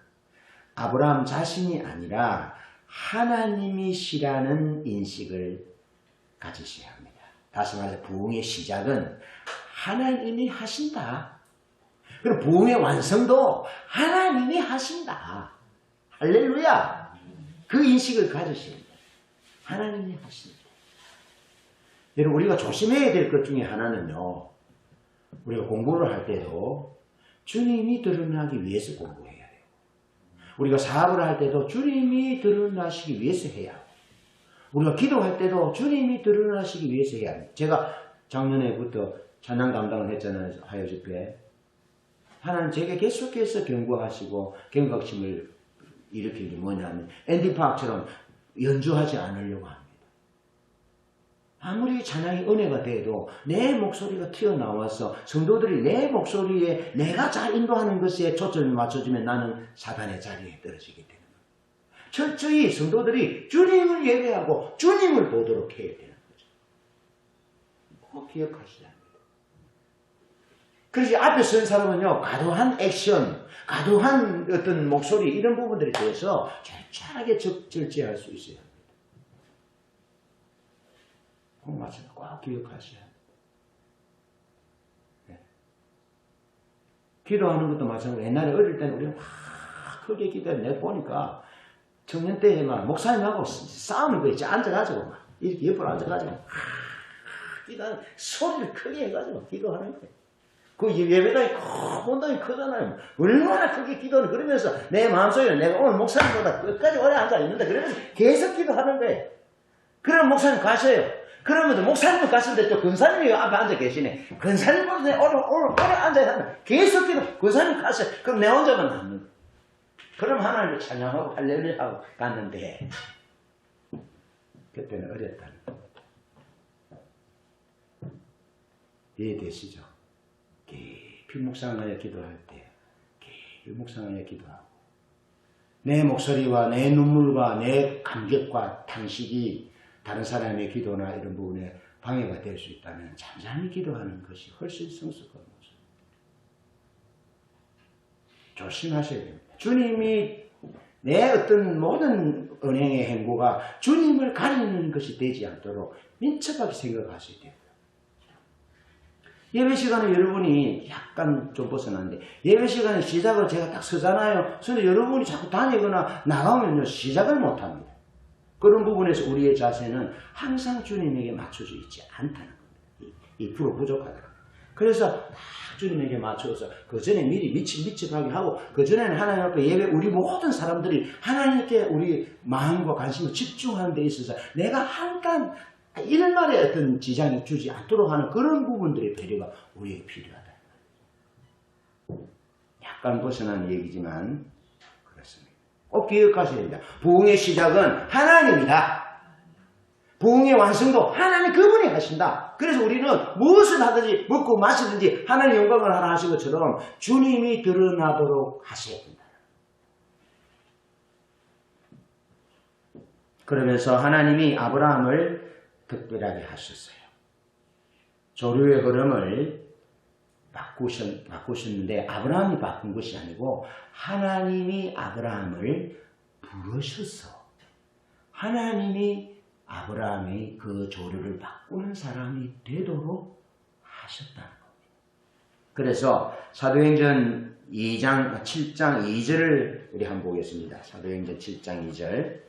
아브라함 자신이 아니라 하나님이시라는 인식을 가지셔야 합니다. 다시 말해서 부흥의 시작은 하나님이 하신다. 그리고 부흥의 완성도 하나님이 하신다. 할렐루야. 그 인식을 가지셔야 합니다. 하나님이 하신다. 여러분 우리가 조심해야 될 것 중에 하나는요. 우리가 공부를 할 때도 주님이 드러나기 위해서 공부해야 돼요. 우리가 사업을 할 때도 주님이 드러나시기 위해서 해야 하고 우리가 기도할 때도 주님이 드러나시기 위해서 해야 합니다. 제가 작년에부터 찬양 감당을 했잖아요. 화요 집회. 하나님 제게 계속해서 경고하시고 경각심을 일으킨 게 뭐냐면 앤디 파크처럼 연주하지 않으려고 합니다. 아무리 찬양이 은혜가 돼도 내 목소리가 튀어나와서 성도들이 내 목소리에 내가 잘 인도하는 것에 초점을 맞춰주면 나는 사단의 자리에 떨어지게 되는 거예요. 철저히 성도들이 주님을 예배하고 주님을 보도록 해야 되는 거죠. 꼭 기억하셔야 합니다. 그래서 앞에 선 사람은요, 과도한 액션, 과도한 어떤 목소리 이런 부분들에 대해서 철저하게 절제할 수 있어야 합니다. 꼭 맞춰서 꼭 기억하셔야 합니다. 네. 기도하는 것도 마찬가지로 옛날에 어릴 때는 우리가 막 크게 기도해 내가 보니까 청년 때에만 목사님하고 싸우는 거 있지. 앉아가지고 막 이렇게 옆으로 앉아가지고 기도하는 소리를 크게 해가지고 기도하는 거예요. 그 예배당이 본당이 크잖아요. 얼마나 크게 기도하는 그러면서 내 마음속에 내가 오늘 목사님보다 끝까지 오래 앉아 있는데 그러면서 계속 기도하는 거예요. 그럼 목사님 가셔요. 그러면 목사님은 갔을 때 또 근사님이 앞에 앉아 계시네. 근사님보다 오래 앉아 있는 계속 기도. 근사님 가셔요. 그럼 내 혼자만 남는 거예요. 그럼 하나님을 찬양하고 할렐루야하고 갔는데 그때는 어렸다는 거예요. 이해되시죠? 깊이 묵상하여 기도할 때 깊이 묵상하여 기도하고 내 목소리와 내 눈물과 내 감격과 탄식이 다른 사람의 기도나 이런 부분에 방해가 될 수 있다면 잠잠히 기도하는 것이 훨씬 성숙한 모습. 조심하셔야 됩니다. 주님이 내 어떤 모든 은행의 행보가 주님을 가리는 것이 되지 않도록 민첩하게 생각하셔야 됩니다. 예배 시간에 여러분이 약간 좀 벗어났는데 예배 시간에 시작을 제가 딱 서잖아요. 그런데 여러분이 자꾸 다니거나 나가면요 시작을 못합니다. 그런 부분에서 우리의 자세는 항상 주님에게 맞춰져 있지 않다는 겁니다. 2% 부족하다. 그래서 딱 주님에게 맞춰서 그 전에 미리 미치하게 하고 그 전에는 하나님 앞에 예배 우리 모든 사람들이 하나님께 우리 마음과 관심을 집중하는 데 있어서 내가 잠깐 일말의 어떤 지장이 주지 않도록 하는 그런 부분들의 배려가 우리에게 필요하다. 약간 벗어난 얘기지만 그렇습니다. 꼭 기억하셔야 됩니다. 부흥의 시작은 하나님이다. 부흥의 완성도 하나님 그분이 하신다. 그래서 우리는 무엇을 하든지 먹고 마시든지 하나님 영광을 하라 하신 것처럼 주님이 드러나도록 하셔야 된다. 그러면서 하나님이 아브라함을 특별하게 하셨어요. 조류의 흐름을 바꾸셨는데 아브라함이 바꾼 것이 아니고 하나님이 아브라함을 부르셔서 하나님이 아브라함이 그 조류를 바꾸는 사람이 되도록 하셨다는 겁니다. 그래서 사도행전 7장 2절을 우리 한번 보겠습니다. 사도행전 7장 2절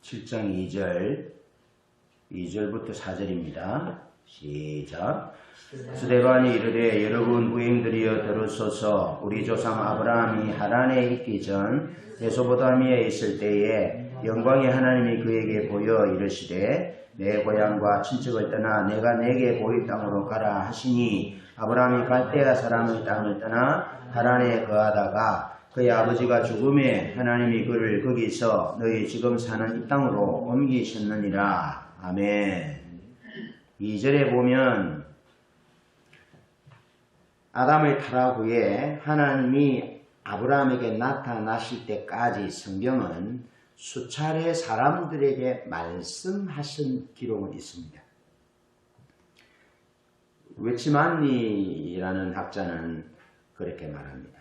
7장 2절부터 4절입니다. 시작. 스데반이 이르되 여러분 부인들이여 들으소서. 우리 조상 아브라함이 하란에 있기 전 메소포타미아에 있을 때에 영광의 하나님이 그에게 보여 이르시되 내 고향과 친척을 떠나 내가 내게 보일 땅으로 가라 하시니 아브라함이 갈대아 사람의 땅을 떠나 하란에 거하다가 그의 아버지가 죽음에 하나님이 그를 거기서 너희 지금 사는 이 땅으로 옮기셨느니라. 아멘. 2절에 보면 아담의 타락 후에 하나님이 아브라함에게 나타나실 때까지 성경은 수차례 사람들에게 말씀하신 기록은 있습니다. 웨치만니라는 학자는 그렇게 말합니다.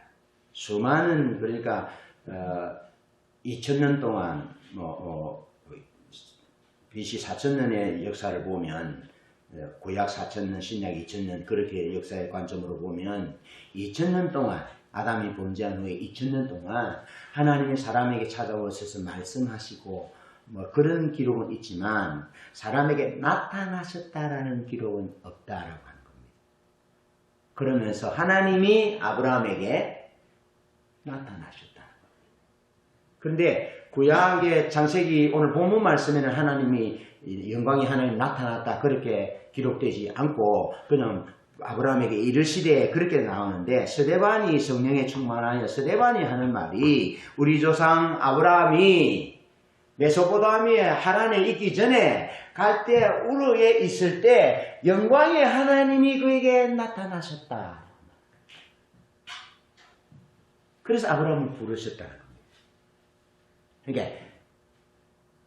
수많은 그러니까 2000년 동안 BC 4000년의 역사를 보면 구약 4000년, 신약 2000년 그렇게 역사의 관점으로 보면 2000년 동안 아담이 범죄한 후에 2000년 동안 하나님이 사람에게 찾아오셔서 말씀하시고 그런 기록은 있지만 사람에게 나타나셨다라는 기록은 없다라고 하는 겁니다. 그러면서 하나님이 아브라함에게 나타나셨다는 겁니다. 그런데 구약의 창세기 오늘 본문 말씀에는 하나님이 영광이 하나님 나타났다 그렇게 기록되지 않고 그냥 아브라함에게 이르시되 그렇게 나오는데 스데반이 성령에 충만하여 스데반이 하는 말이 우리 조상 아브라함이 메소포타미아 하란에 있기 전에 갈대아 우르에 있을 때 영광의 하나님이 그에게 나타나셨다. 그래서 아브라함을 부르셨다는 겁니다. 그러니까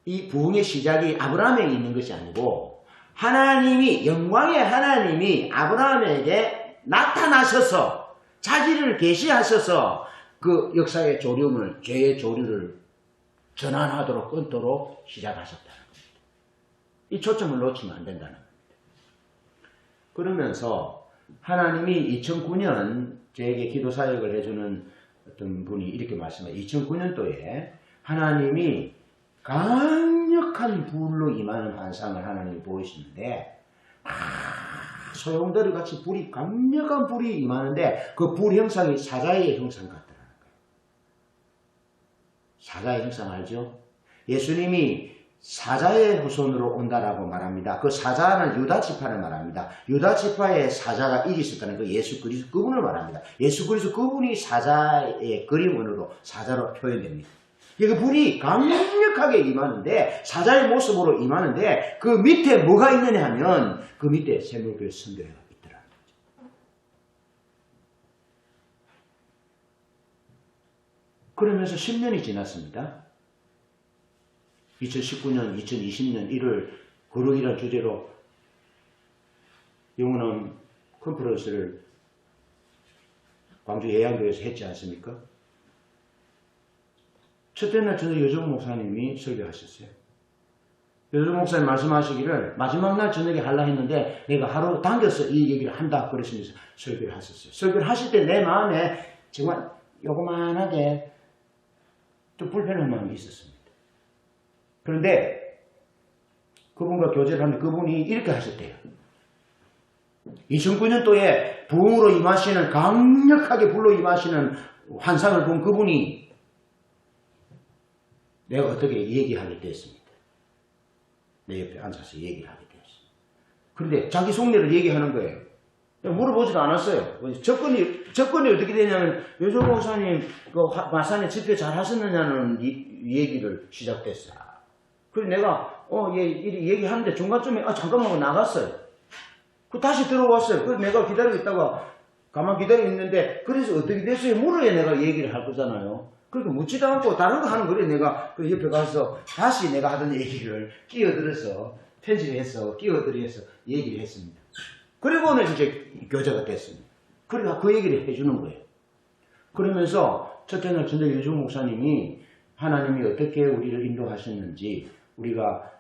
이 부흥의 시작이 아브라함에게 있는 것이 아니고 하나님이 영광의 하나님이 아브라함에게 나타나셔서 자기를 계시하셔서 그 역사의 조림을 죄의 조류를 전환하도록 끊도록 시작하셨다는 겁니다. 이 초점을 놓치면 안 된다는 겁니다. 그러면서 하나님이 2009년 저에게 기도 사역을 해주는 어떤 분이 이렇게 말씀해요. 2009년도에 하나님이 강력한 불로 임하는 환상을 하나님이 보이시는데 소용돌이 같이 강력한 불이 임하는데 그 불 형상이 사자의 형상 같더라는 거예요. 사자의 형상 알죠? 예수님이 사자의 후손으로 온다라고 말합니다. 그 사자는 유다 지파를 말합니다. 유다 지파에 사자가 일이 있었다는 그 예수 그리스도 그분을 말합니다. 예수 그리스도 그분이 사자의 그림으로 사자로 표현됩니다. 그 불이 강력하게 임하는데 사자의 모습으로 임하는데 그 밑에 뭐가 있느냐 하면 그 밑에 세물교회 성교회가 있더라는 거죠. 그러면서 10년이 지났습니다. 2019년, 2020년 1월 거룩이라는 주제로 영원한 컨퍼런스를 광주 예양교회에서 했지 않습니까? 첫째 날 저녁에 여정 목사님이 설교하셨어요. 여정 목사님 말씀하시기를 마지막 날 저녁에 하려 했는데 내가 하루 당겨서 이 얘기를 한다 그러시면서 설교를 하셨어요. 설교를 하실 때 내 마음에 정말 요그만하게 좀 불편한 마음이 있었습니다. 그런데 그분과 교제를 하는데 그분이 이렇게 하셨대요. 2009년도에 부흥으로 임하시는 강력하게 불로 임하시는 환상을 본 그분이 내가 어떻게 얘기하게 됐습니다. 내 옆에 앉아서 얘기를 하게 되었습니다. 그런데 자기 속내를 얘기하는 거예요. 물어보지도 않았어요. 접근이 어떻게 되냐면 여조 목사님 그 마산에 집회 잘 하셨느냐는 얘기를 시작됐어요. 그래서 내가 얘기하는데 중간쯤에 잠깐만 하고 나갔어요. 그 다시 들어왔어요. 그래서 내가 기다리고 있다가 가만 기다리고 있는데 그래서 어떻게 됐어요? 물어야 내가 얘기를 할 거잖아요. 그러니까 묻지도 않고 다른 거 하는 거래. 내가 그 옆에 가서 다시 내가 하던 얘기를 끼어들어서 편집해서 끼어들여서 얘기를 했습니다. 그리고는 이제 교제가 됐습니다. 그러니까 그 얘기를 해주는 거예요. 그러면서 첫째 날 전에 유주 목사님이 하나님이 어떻게 우리를 인도하셨는지 우리가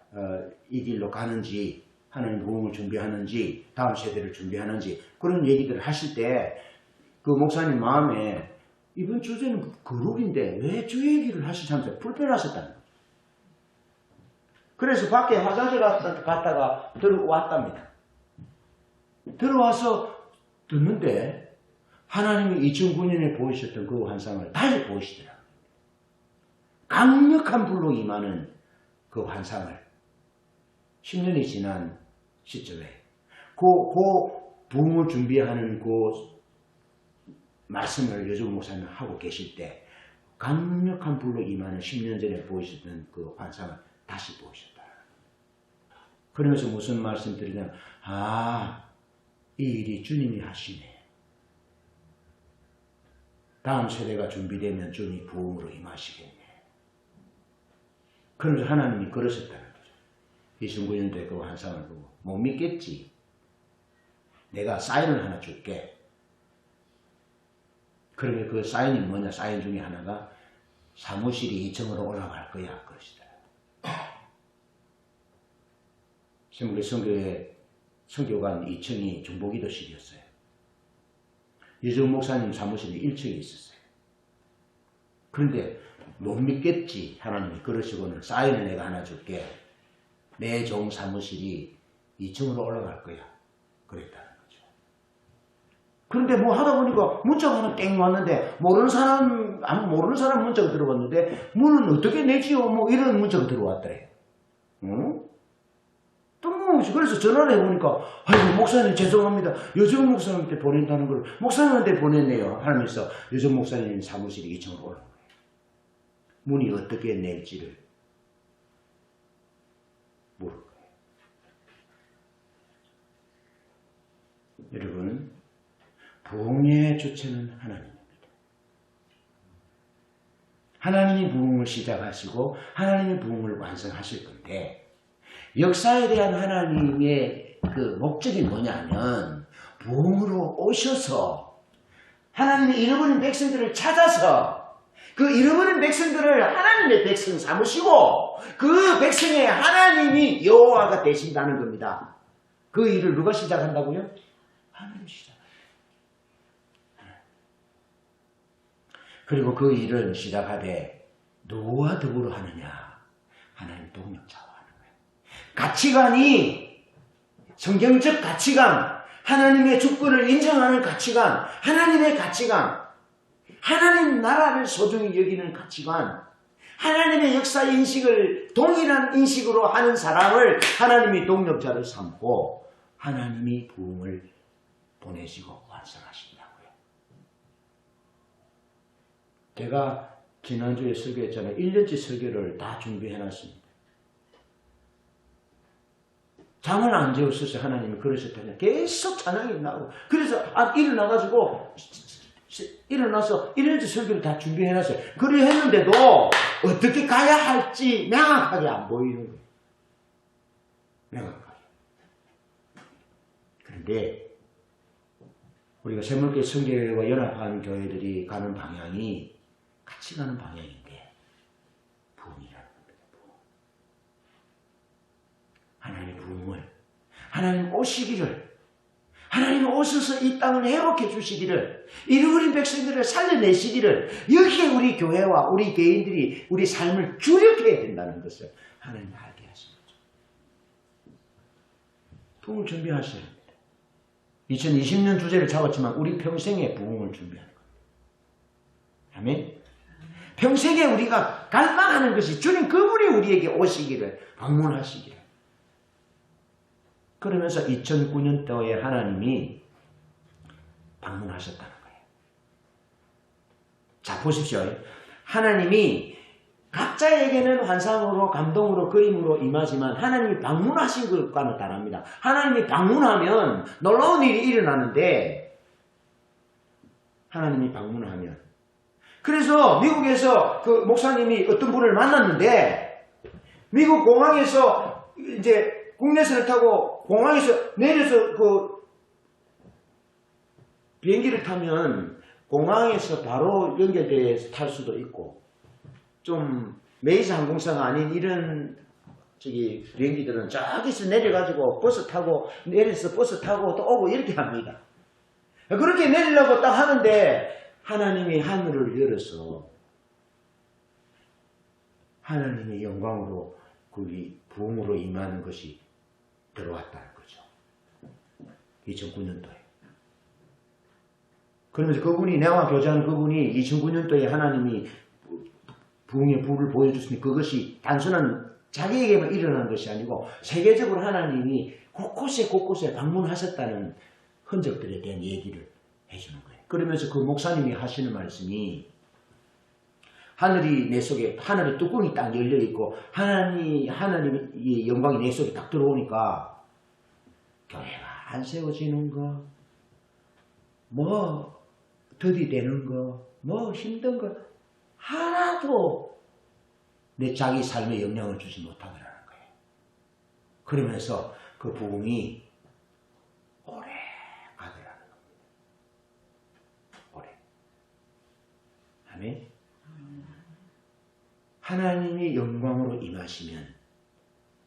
이 길로 가는지 하나님 부흥을 준비하는지 다음 세대를 준비하는지 그런 얘기들을 하실 때 그 목사님 마음에 이번 주제는 거룩인데 왜 주 얘기를 하시지 않아서 불편하셨다는 거죠. 그래서 밖에 화장실 갔다가 들어왔답니다. 들어와서 듣는데 하나님이 2009년에 보이셨던 그 환상을 다시 보이시더라고요. 강력한 불로 임하는 그 환상을 10년이 지난 시점에 그 부흥을 준비하는 그 말씀을 여주 목사님 하고 계실 때 강력한 불로 임하는 10년 전에 보이셨던 그 환상을 다시 보이셨다. 그러면서 무슨 말씀 드리냐면 이 일이 주님이 하시네. 다음 세대가 준비되면 주님이 부흥으로 임하시겠네. 그러면서 하나님이 그러셨다는 거죠. 2009년도에 그 환상을 보고 못 믿겠지. 내가 사인을 하나 줄게. 그러면 그 사인이 뭐냐? 사인 중에 하나가 사무실이 2층으로 올라갈 거야. 그러시더라고요. 우리 성교회 성교관 2층이 중보기도실이었어요. 유정 목사님 사무실이 1층에 있었어요. 그런데 못 믿겠지. 하나님이 그러시고는 사인을 내가 하나 줄게. 내 종 사무실이 2층으로 올라갈 거야. 그랬다는 거죠. 그런데 뭐 하다 보니까 문자가 하나 땡 왔는데 모르는 사람 문자가 들어왔는데 문은 어떻게 내지요? 뭐 이런 문자가 들어왔더래요. 응? 뜬금없이 그래서 전화를 해보니까 아이고 목사님 죄송합니다. 여정 목사님한테 보낸다는 걸 목사님한테 보냈네요. 하면서 여정 목사님 사무실이 2층으로 올라온 거예요. 문이 어떻게 낼지를 모를 거예요. 여러분, 부흥의 주체는 하나님입니다. 하나님이 부흥을 시작하시고 하나님이 부흥을 완성하실 건데 역사에 대한 하나님의 그 목적이 뭐냐면 부흥으로 오셔서 하나님의 잃어버린 백성들을 찾아서 그 잃어버린 백성들을 하나님의 백성 삼으시고 그 백성의 하나님이 여호와가 되신다는 겁니다. 그 일을 누가 시작한다고요? 하나님 시작. 그리고 그 일을 시작하되 누구와 더불어 하느냐? 하나님 동력자와 하는 거예요. 가치관이 성경적 가치관, 하나님의 주권을 인정하는 가치관, 하나님의 가치관, 하나님 나라를 소중히 여기는 가치관, 하나님의 역사 인식을 동일한 인식으로 하는 사람을 하나님이 동력자를 삼고 하나님이 부흥을 보내시고 완성하신다고요. 제가 지난주에 설교했잖아요. 1년치 설교를 다 준비해놨습니다. 잠을 안 재웠었어요. 하나님이 그러셨다면 계속 찬양이 나오고 그래서 일어나가지고 일어나서 1년치 설교를 다 준비해놨어요. 그래 했는데도 어떻게 가야 할지 명확하게 안 보이는 거예요. 명확하게. 그런데 우리가 샘물교회 성교회와 연합한 교회들이 가는 방향이 같이 가는 방향인데 부흥이라는 겁니다. 부흥. 하나님의 부흥을, 하나님 오시기를, 하나님 오셔서 이 땅을 회복해 주시기를, 잃어버린 백성들을 살려내시기를, 여기에 우리 교회와 우리 개인들이 우리 삶을 주력해야 된다는 것을 하나님 알게 하신 거죠. 부흥을 준비하셔야 합니다. 2020년 주제를 잡았지만 우리 평생의 부흥을 준비하는 겁니다. 아멘. 평생에 우리가 갈망하는 것이 주님 그분이 우리에게 오시기를, 방문하시기를. 그러면서 2009년도에 하나님이 방문하셨다는 거예요. 자, 보십시오. 하나님이 각자에게는 환상으로, 감동으로, 그림으로 임하지만 하나님이 방문하신 것과는 다릅니다. 하나님이 방문하면 놀라운 일이 일어나는데 하나님이 방문하면 그래서 미국에서 그 목사님이 어떤 분을 만났는데 미국 공항에서 이제 국내선을 타고 공항에서 내려서 그 비행기를 타면 공항에서 바로 연결돼서 탈 수도 있고 좀 메이저 항공사가 아닌 이런 비행기들은 저기서 내려가지고 버스 타고 내려서 버스 타고 또 오고 이렇게 합니다. 그렇게 내리려고 딱 하는데 하나님이 하늘을 열어서 하나님의 영광으로 거기 부흥으로 임하는 것이 들어왔다는 거죠. 2009년도에. 그러면서 그분이 내와 교제하는 그분이 2009년도에 하나님이 부흥의 부를 보여줬으니 그것이 단순한 자기에게만 일어난 것이 아니고 세계적으로 하나님이 곳곳에 방문하셨다는 흔적들에 대한 얘기를 해주는 거예요. 그러면서 그 목사님이 하시는 말씀이 하늘이 내 속에, 하늘의 뚜껑이 딱 열려있고 하나님의 영광이 내 속에 딱 들어오니까 교회가 안 세워지는 거, 뭐 더디되는 거, 뭐 힘든 거 하나도 내 자기 삶에 영향을 주지 못하더라는 거예요. 그러면서 그 부흥이 오래 가더라는 겁니다. 오래. 아멘. 하나님이 영광으로 임하시면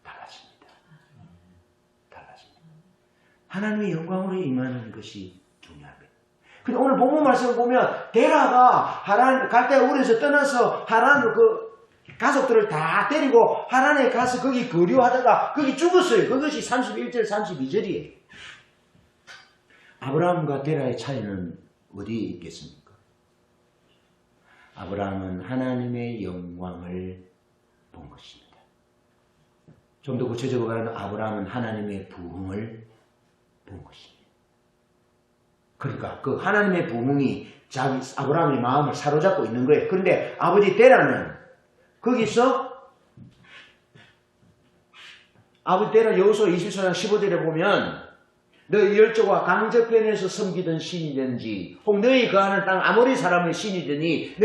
달라집니다. 달라집니다. 하나님이 영광으로 임하는 것이 중요합니다. 근데 오늘 본문 말씀을 보면 데라가 하란 갈대아 우르에서 떠나서 하란으로 그 가족들을 다 데리고 하란에 가서 거기 거류하다가 거기 죽었어요. 그것이 31절 32절이에요. 아브라함과 데라의 차이는 어디에 있겠습니까? 아브라함은 하나님의 영광을 본 것입니다. 좀 더 구체적으로 말하면 아브라함은 하나님의 부흥을 본 것입니다. 그러니까 그 하나님의 부흥이 아브라함의 마음을 사로잡고 있는 거예요. 그런데 아버지 데라는 거기서 아버지 데라 여호수아 24장 15절에 보면 너희 열조가 강저편에서 섬기던 신이든지 혹 너희 거하는 땅 아모리 사람의 신이든지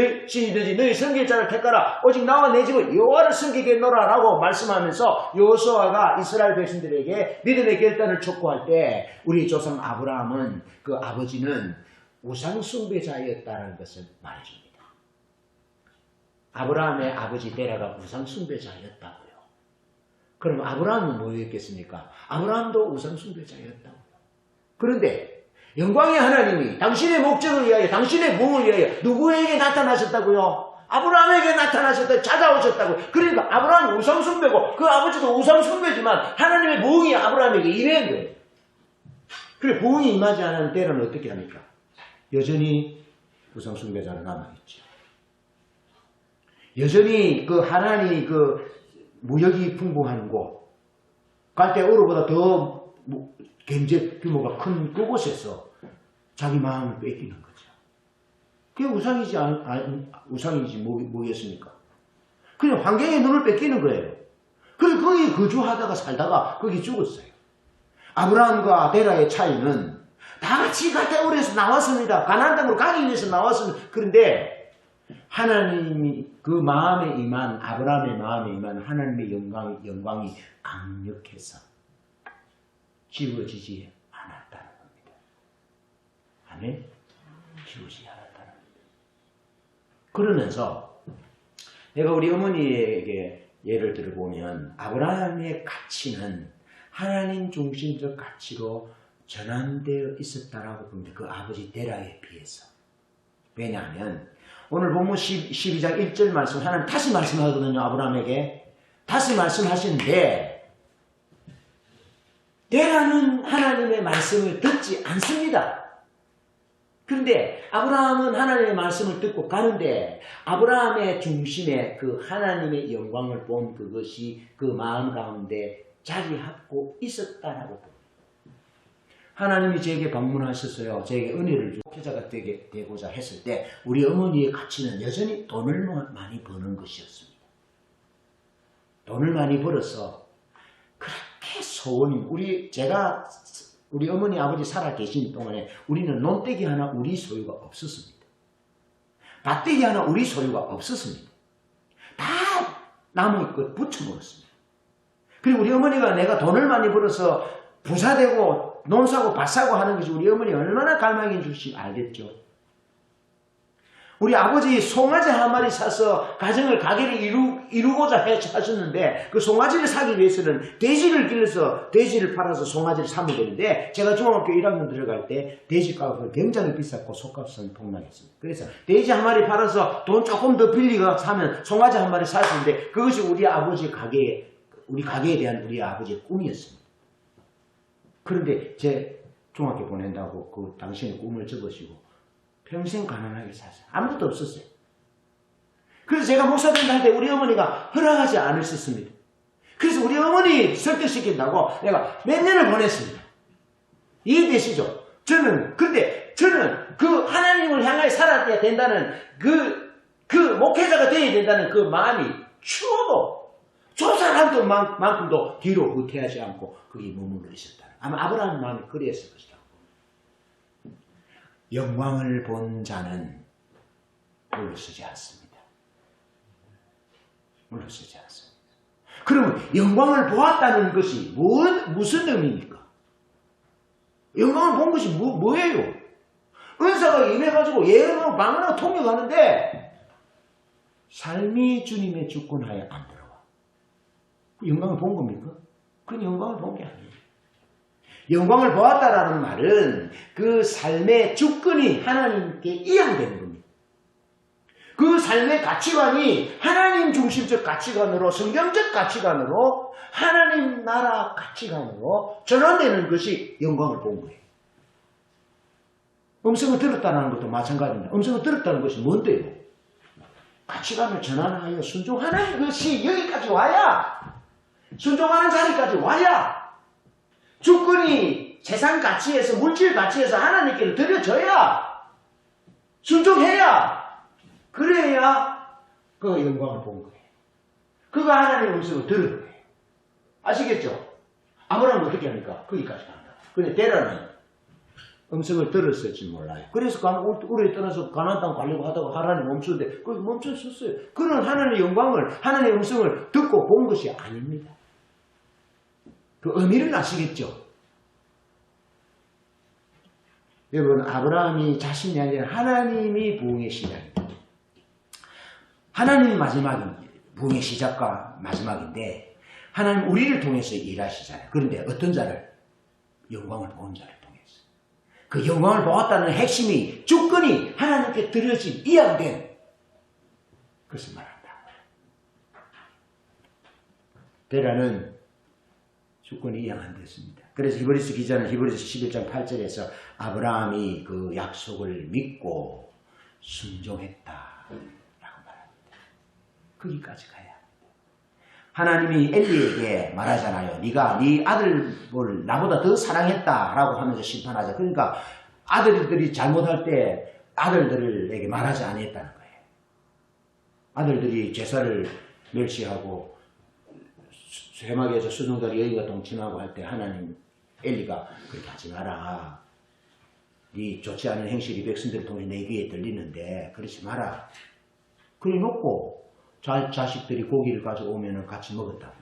너희 선교자를 택하라 오직 나와 내 집을 여호와를 섬기겠노라 라고 말씀하면서 여호수아가 이스라엘 백성들에게 믿음의 결단을 촉구할 때 우리 조상 아브라함은 그 아버지는 우상 숭배자였다는 것을 말해줍니다. 아브라함의 아버지 데라가 우상 숭배자였다고요. 그럼 아브라함은 뭐였겠습니까? 아브라함도 우상숭배자였다고. 그런데 영광의 하나님이 당신의 목적을 위하여, 당신의 부흥을 위하여 누구에게 나타나셨다고요? 아브라함에게 나타나셨다, 찾아오셨다고. 그러니까 아브라함이 우상숭배고 그 아버지도 우상숭배지만 하나님의 부흥이 아브라함에게 임한 거예요. 그래, 부흥이 임하지 않은 때는 어떻게 합니까? 여전히 우상숭배자로 남아있죠. 여전히 그 하나님이 그 무역이 풍부한 곳, 갈대우르보다 더 경제 규모가 큰 그곳에서 자기 마음을 뺏기는 거죠. 그게 우상이지 뭐겠습니까? 그냥 환경의 눈을 뺏기는 거예요. 그래서 거기 거주하다가 살다가 거기 죽었어요. 아브라함과 데라의 차이는 다 같이 갈대우르에서 나왔습니다. 가나안 땅으로 가기 위해서 나왔습니다. 그런데 하나님이 그 마음에 임한, 아브라함의 마음에 임한 하나님의 영광이 강력해서 지워지지 않았다는 겁니다. 아멘? 지워지지 않았다는 겁니다. 그러면서 내가 우리 어머니에게 예를 들어보면 아브라함의 가치는 하나님 중심적 가치로 전환되어 있었다라고 봅니다. 그 아버지 데라에 비해서. 왜냐하면 오늘 본문 12장 1절 말씀 하나님 다시 말씀하거든요. 아브라함에게 다시 말씀하시는데 데라는 하나님의 말씀을 듣지 않습니다. 그런데 아브라함은 하나님의 말씀을 듣고 가는데 아브라함의 중심에 그 하나님의 영광을 본 그것이 그 마음 가운데 자리하고 있었다라고 봅니다. 하나님이 제게 방문하셨어요. 제게 은혜를 주고 목회자가 되고자 했을 때 우리 어머니의 가치는 여전히 돈을 많이 버는 것이었습니다. 돈을 많이 벌어서 그렇게 소원이 우리 어머니 아버지 살아 계신 동안에 우리는 논대기 하나 우리 소유가 없었습니다. 밭대기 하나 우리 소유가 없었습니다. 다 나무 것 붙여 먹었습니다. 그리고 우리 어머니가 내가 돈을 많이 벌어서 부자되고 논 사고 밭 사고 하는 것이 우리 어머니 얼마나 갈망인 줄씩 알겠죠. 우리 아버지 송아지 한 마리 사서 가게를 이루고자 하셨는데 그 송아지를 사기 위해서는 돼지를 길러서 돼지를 팔아서 송아지를 사면 되는데 제가 중학교 1학년 들어갈 때 돼지값은 굉장히 비쌌고 소값은 폭락했습니다. 그래서 돼지 한 마리 팔아서 돈 조금 더 빌리고 사면 송아지 한 마리 살 수 있는데 그것이 우리 가게에 대한 우리 아버지의 꿈이었습니다. 그런데 제 중학교 보낸다고 그 당신의 꿈을 접으시고 평생 가난하게 사세요. 아무것도 없었어요. 그래서 제가 목사 된다 할 때 우리 어머니가 허락하지 않으셨습니다. 그래서 우리 어머니 설득시킨다고 내가 몇 년을 보냈습니다. 이해되시죠? 그런데 저는 그 하나님을 향하여 살아야 된다는 그 목회자가 되어야 된다는 그 마음이 추워도 저 사람만큼도 뒤로 후퇴하지 않고 거기 머물러 있었다. 아마 아브라함의 마음이 그랬을 것이다. 영광을 본 자는 물러서지 않습니다. 물러서지 않습니다. 그러면 영광을 보았다는 것이 무슨 의미입니까? 영광을 본 것이 뭐예요? 은사가 임해가지고 예언하고 방언하고 통역하는데 삶이 주님의 주권하에 안 들어와. 그 영광을 본 겁니까? 그건 영광을 본 게 아니에요. 영광을 보았다라는 말은 그 삶의 주권이 하나님께 이양되는 겁니다. 그 삶의 가치관이 하나님 중심적 가치관으로, 성경적 가치관으로, 하나님 나라 가치관으로 전환되는 것이 영광을 본 거예요. 음성을 들었다는 것도 마찬가지입니다. 음성을 들었다는 것이 뭔데요? 가치관을 전환하여 순종하는 것이 여기까지 와야, 순종하는 자리까지 와야 주권이 세상 가치에서, 물질 가치에서 하나님께 드려져야, 순종해야, 그래야 그 영광을 본 거예요. 그가 하나님의 음성을 들은 거예요. 아시겠죠? 아브라함은 어떻게 합니까? 거기까지 간다. 근데 데라는 음성을 들었을지 몰라요. 그래서 우리에 떠나서 가나안 땅 가려고 하다가 하나님 멈추는데 거기 멈췄었어요. 그는 하나님의 영광을, 하나님의 음성을 듣고 본 것이 아닙니다. 그 의미를 아시겠죠? 여러분, 아브라함이 자신이 아니라 하나님이 부흥의 시작입니다. 하나님이 부흥의 시작과 마지막인데 하나님 우리를 통해서 일하시잖아요. 그런데 어떤 자를? 영광을 보는 자를 통해서. 그 영광을 보았다는 핵심이 주권이 하나님께 드려진 이양된 그것을 말한다. 베라는 주권이 이양 안 됐습니다. 그래서 히브리서 기자는 히브리서 11장 8절에서 아브라함이 그 약속을 믿고 순종했다 라고 말합니다. 거기까지 가야 합니다. 하나님이 엘리에게 말하잖아요. 네가 네 아들을 나보다 더 사랑했다 라고 하면서 심판하자. 그러니까 아들들이 잘못할 때 아들들에게 말하지 않았다는 거예요. 아들들이 제사를 멸시하고 쇠막에서 수능가리 여인과 동침하고 할 때 하나님 엘리가 그렇게 하지 마라. 네 좋지 않은 행실이 백성들을 통해 내 귀에 들리는데 그러지 마라. 그래 놓고 자식들이 고기를 가져오면 같이 먹었다고요.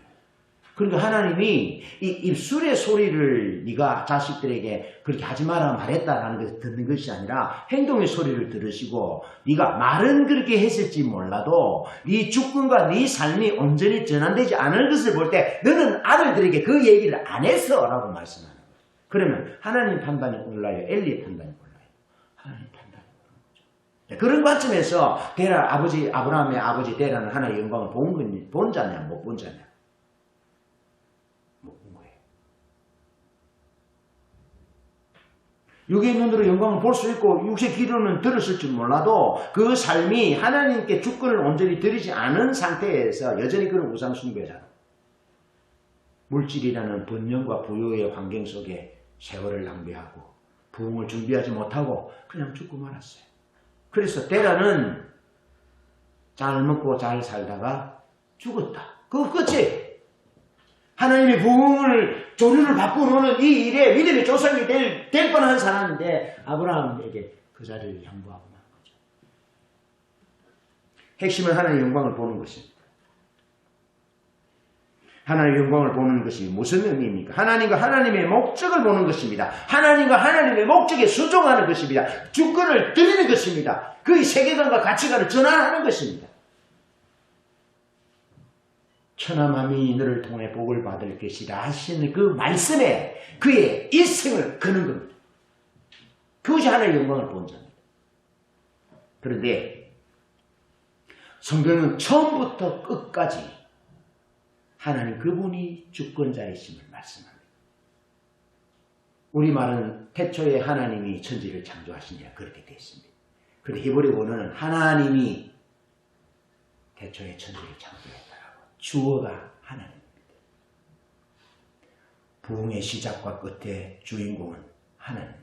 그러니까 하나님이 이 입술의 소리를 네가 자식들에게 그렇게 하지 마라 말했다라는 것을 듣는 것이 아니라 행동의 소리를 들으시고 네가 말은 그렇게 했을지 몰라도 네 주권과 네 삶이 온전히 전환되지 않을 것을 볼 때 너는 아들들에게 그 얘기를 안 했어 라고 말씀하는 거예요. 그러면 하나님 판단이 올라요? 엘리의 판단이 올라요? 하나님 판단이 오는 거죠. 그런 관점에서 데라 아브라함의 아버지 데라는 하나님의 영광을 본 자냐 못 본 자냐? 육의 눈으로 영광을 볼 수 있고 육의 귀로는 들었을 줄 몰라도 그 삶이 하나님께 주권을 온전히 드리지 않은 상태에서 여전히 그런 우상숭배잖아. 물질이라는 번영과 부요의 환경 속에 세월을 낭비하고 부흥을 준비하지 못하고 그냥 죽고 말았어요. 그래서 데라는 잘 먹고 잘 살다가 죽었다. 그거 끝이. 하나님의 부흥을 조류를 바꾸는 이 일에 믿음의 조상이 될 뻔한 사람인데 아브라함에게 그 자리를 양보하고 만 거죠. 핵심은 하나님의 영광을 보는 것입니다. 하나님의 영광을 보는 것이 무슨 의미입니까? 하나님과 하나님의 목적을 보는 것입니다. 하나님과 하나님의 목적에 순종하는 것입니다. 주권을 드리는 것입니다. 그의 세계관과 가치관을 전환하는 것입니다. 천하만민이 너를 통해 복을 받을 것이라 하시는 그 말씀에 그의 일생을 거는 겁니다. 그것이 하나님의 영광을 본 자입니다. 그런데 성경은 처음부터 끝까지 하나님 그분이 주권자이심을 말씀합니다. 우리말은 태초에 하나님이 천지를 창조하시니라 그렇게 되어 있습니다. 그런데 히브리 원어는 하나님이 태초에 천지를 창조했다. 주어가 하나님입니다. 부흥의 시작과 끝의 주인공은 하나님입니다.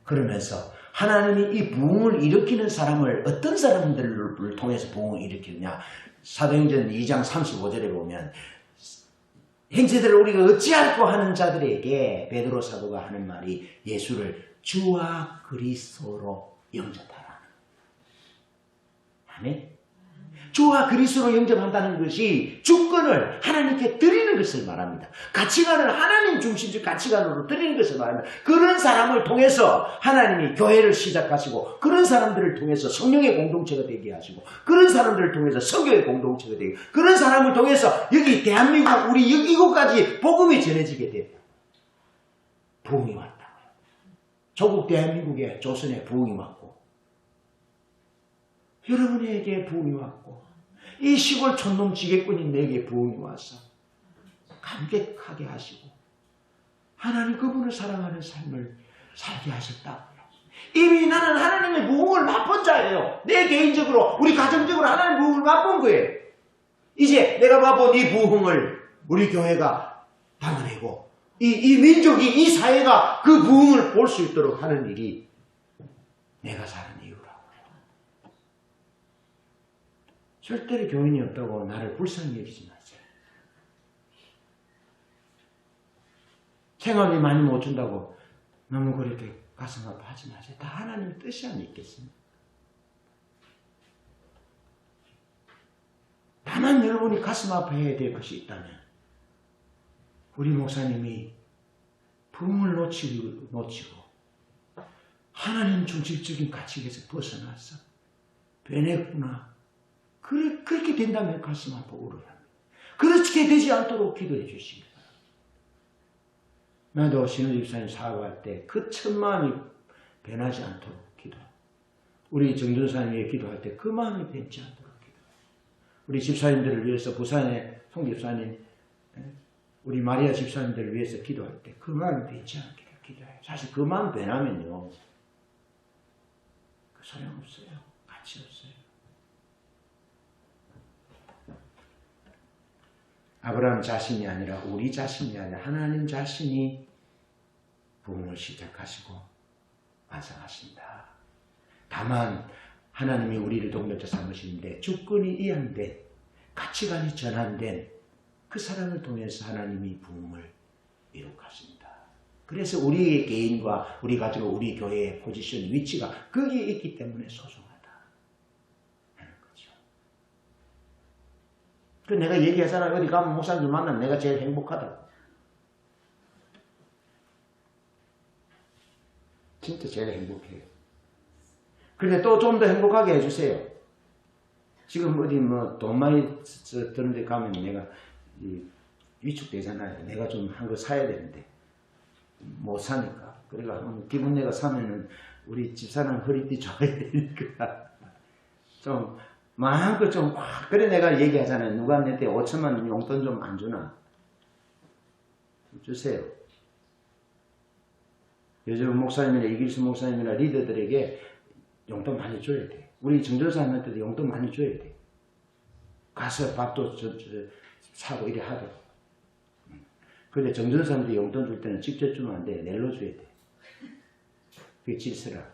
그러면서 하나님이 이 부흥을 일으키는 사람을 어떤 사람들을 통해서 부흥을 일으키느냐. 사도행전 2장 35절에 보면 형제들을 우리가 어찌할꼬 하는 자들에게 베드로 사도가 하는 말이 예수를 주와 그리스도로 영접하라. 아멘. 주와 그리스도로 영접한다는 것이 주권을 하나님께 드리는 것을 말합니다. 가치관을 하나님 중심적 가치관으로 드리는 것을 말합니다. 그런 사람을 통해서 하나님이 교회를 시작하시고 그런 사람들을 통해서 성령의 공동체가 되게 하시고 그런 사람들을 통해서 성교의 공동체가 되게 그런 사람을 통해서 여기 대한민국 우리 이곳까지 복음이 전해지게 됐다. 부흥이 왔다. 조국 대한민국에 조선에 부흥이 왔고 여러분에게 부흥이 왔고 이 시골 촌놈 지게꾼인 내게 부흥이 와서 감격하게 하시고 하나님 그분을 사랑하는 삶을 살게 하셨다고요. 이미 나는 하나님의 부흥을 맛본 자예요. 내 개인적으로 우리 가정적으로 하나님의 부흥을 맛본 거예요. 이제 내가 맛본 이 부흥을 우리 교회가 담아내고 이 민족이 이 사회가 그 부흥을 볼 수 있도록 하는 일이 내가 사는 이유라고요. 절대로 교인이 없다고 나를 불쌍히 여기지 마세요. 생활비 많이 못 준다고 너무 그렇게 가슴 아파하지 마세요. 다 하나님의 뜻이 안에 있겠습니다. 다만 여러분이 가슴 아파해야 될 것이 있다면 우리 목사님이 부흥을 놓치고 하나님 중심적인 가치에서 벗어나서 변했구나. 그렇게 된다면 가슴 아파 울어야 합니다. 그렇게 되지 않도록 기도해 주시기 바랍니다. 나도 신우 집사님 사업할 때 그 첫 마음이 변하지 않도록 기도하고 우리 정전사님에게 기도할 때 그 마음이 변치 않도록 기도해요. 우리 집사님들을 위해서 부산의 송 집사님 우리 마리아 집사님들을 위해서 기도할 때 그 마음이 변치 않게 기도해요. 사실 그 마음 변하면요 그 소용없어요. 가치 없어요. 아브라함 자신이 아니라 우리 자신이 아니라 하나님 자신이 부흥을 시작하시고 완성하신다. 다만 하나님이 우리를 동력자 삼으시는데 주권이 이양된 가치관이 전환된 그 사람을 통해서 하나님이 부흥을 이룩하십니다. 그래서 우리 개인과 우리 가족, 우리 교회의 포지션, 위치가 거기에 있기 때문에 소중하다 하는 거죠. 그 내가 얘기하잖아요. 어디 가면 목사님들 만나면 내가 제일 행복하다고. 진짜 제일 행복해요. 그런데 또 좀 더 행복하게 해주세요. 지금 어디 뭐 돈 많이 드는 데 가면 내가 위축되잖아요. 내가 좀 한 거 사야 되는데 못 사니까. 그러니까 기분 내가 사면은 우리 집사람 허리띠 줘야 되니까 좀 마음껏 좀 그래 내가 얘기하잖아요. 누가 내 때 5천만 원 용돈 좀 안 주나? 주세요. 요즘 목사님이나 이길수 목사님이나 리더들에게 용돈 많이 줘야 돼. 우리 정전사님한테도 용돈 많이 줘야 돼. 가서 밥도 사고 이래 하도록. 그런데 정전사님한테 용돈 줄 때는 직접 주면 안 돼. 낼로 줘야 돼. 그게 질서라.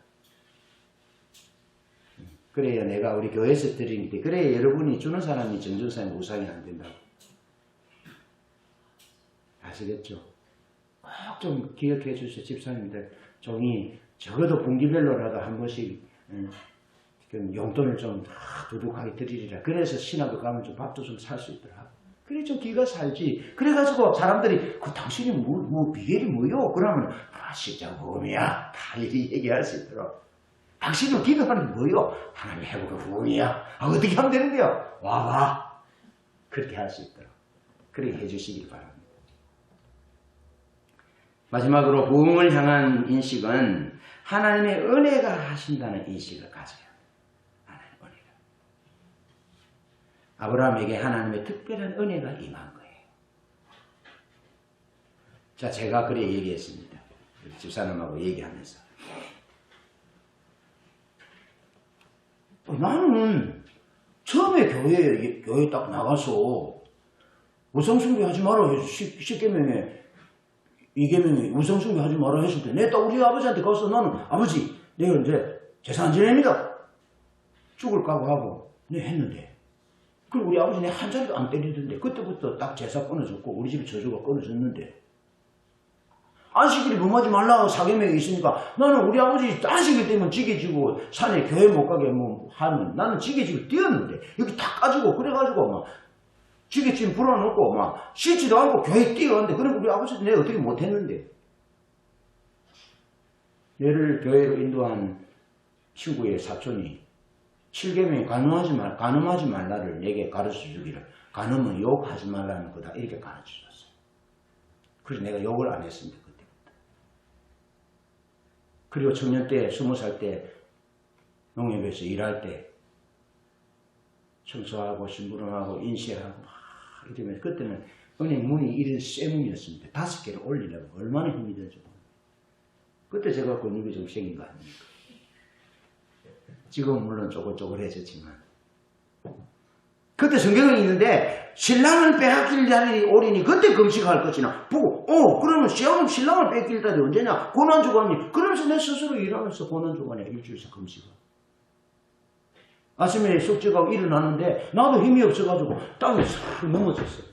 그래야 내가 우리 교회에서 드리는데 그래야 여러분이 주는 사람이 정전사님 우상이 안 된다고. 아시겠죠? 꼭 좀 기억해 주세요. 집사님들 종이 적어도 분기별로라도 한 번씩 용돈을 좀 두둑하게 드리리라. 그래서 신학교 가면 좀 밥도 좀 살 수 있더라. 그래 좀 기가 살지. 그래가지고 사람들이 당신이 뭐 비결이 뭐요? 그러면 진짜 흠이야. 다 이렇게 얘기할 수 있도록. 당신은 기도하는 게 뭐요? 하나님 해보고 흠이야. 어떻게 하면 되는데요? 와봐. 그렇게 할 수 있도록. 그렇게 해주시기 바랍니다. 마지막으로 부흥을 향한 인식은 하나님의 은혜가 하신다는 인식을 가져야 합니다. 하나님의 은혜가. 아브라함에게 하나님의 특별한 은혜가 임한 거예요. 자, 제가 그래 얘기했습니다. 집사람하고 얘기하면서. 나는 처음에 교회에 딱 나가서 우상숭배 하지 마라 해서 10계명에 2계명에 우상숭배 하지 마라 했을 때 내가 딱 우리 아버지한테 가서 나는 아버지 내가 이제 제사 안 지냅니다. 죽을 각오하고 내가 했는데 그리고 우리 아버지 내 한 자리도 안 때리던데 그때부터 딱 제사 끊어졌고 우리 집에 저주가 끊어졌는데 안식일이 범하지 말라고 4계명이 있으니까 나는 우리 아버지 안식일 때문에 지게지고 산에 교회 못 가게 뭐 하면 나는 지게지고 뛰었는데 여기 다 까지고 그래가지고 막 지게짐 불어넣고 막 씻지도 않고 교회 뛰어갔는데 그럼 우리 아버지도 내가 어떻게 못했는데 얘를 교회로 인도한 친구의 사촌이 7계명이 간음하지 말라를 내게 가르쳐 주기를 간음은 욕하지 말라는 거다 이렇게 가르쳐 줬어요. 그래서 내가 욕을 안 했습니다. 그때부터. 그리고 청년 때 20살 때 농협에서 일할 때 청소하고 심부름하고 인쇄하고 막 이러면 그때는 은행 문이 이런 쇠문이었습니다. 5개를 올리려면 얼마나 힘이 들지 모릅니다. 그때 제가 근육이 좀 생긴 거 아닙니까? 지금은 물론 쪼글쪼글해졌지만 그때 성경은 있는데 신랑을 빼앗길 날이 오리니 그때 금식할 것이나 보고 그러면 신랑을 뺏길 날이 언제냐? 고난주간이 그러면서 내 스스로 일하면서 고난주간에 일주일씩 금식을 아침에 숙제가고 일어나는데 나도 힘이 없어가지고 땅에 싹 넘어졌어요.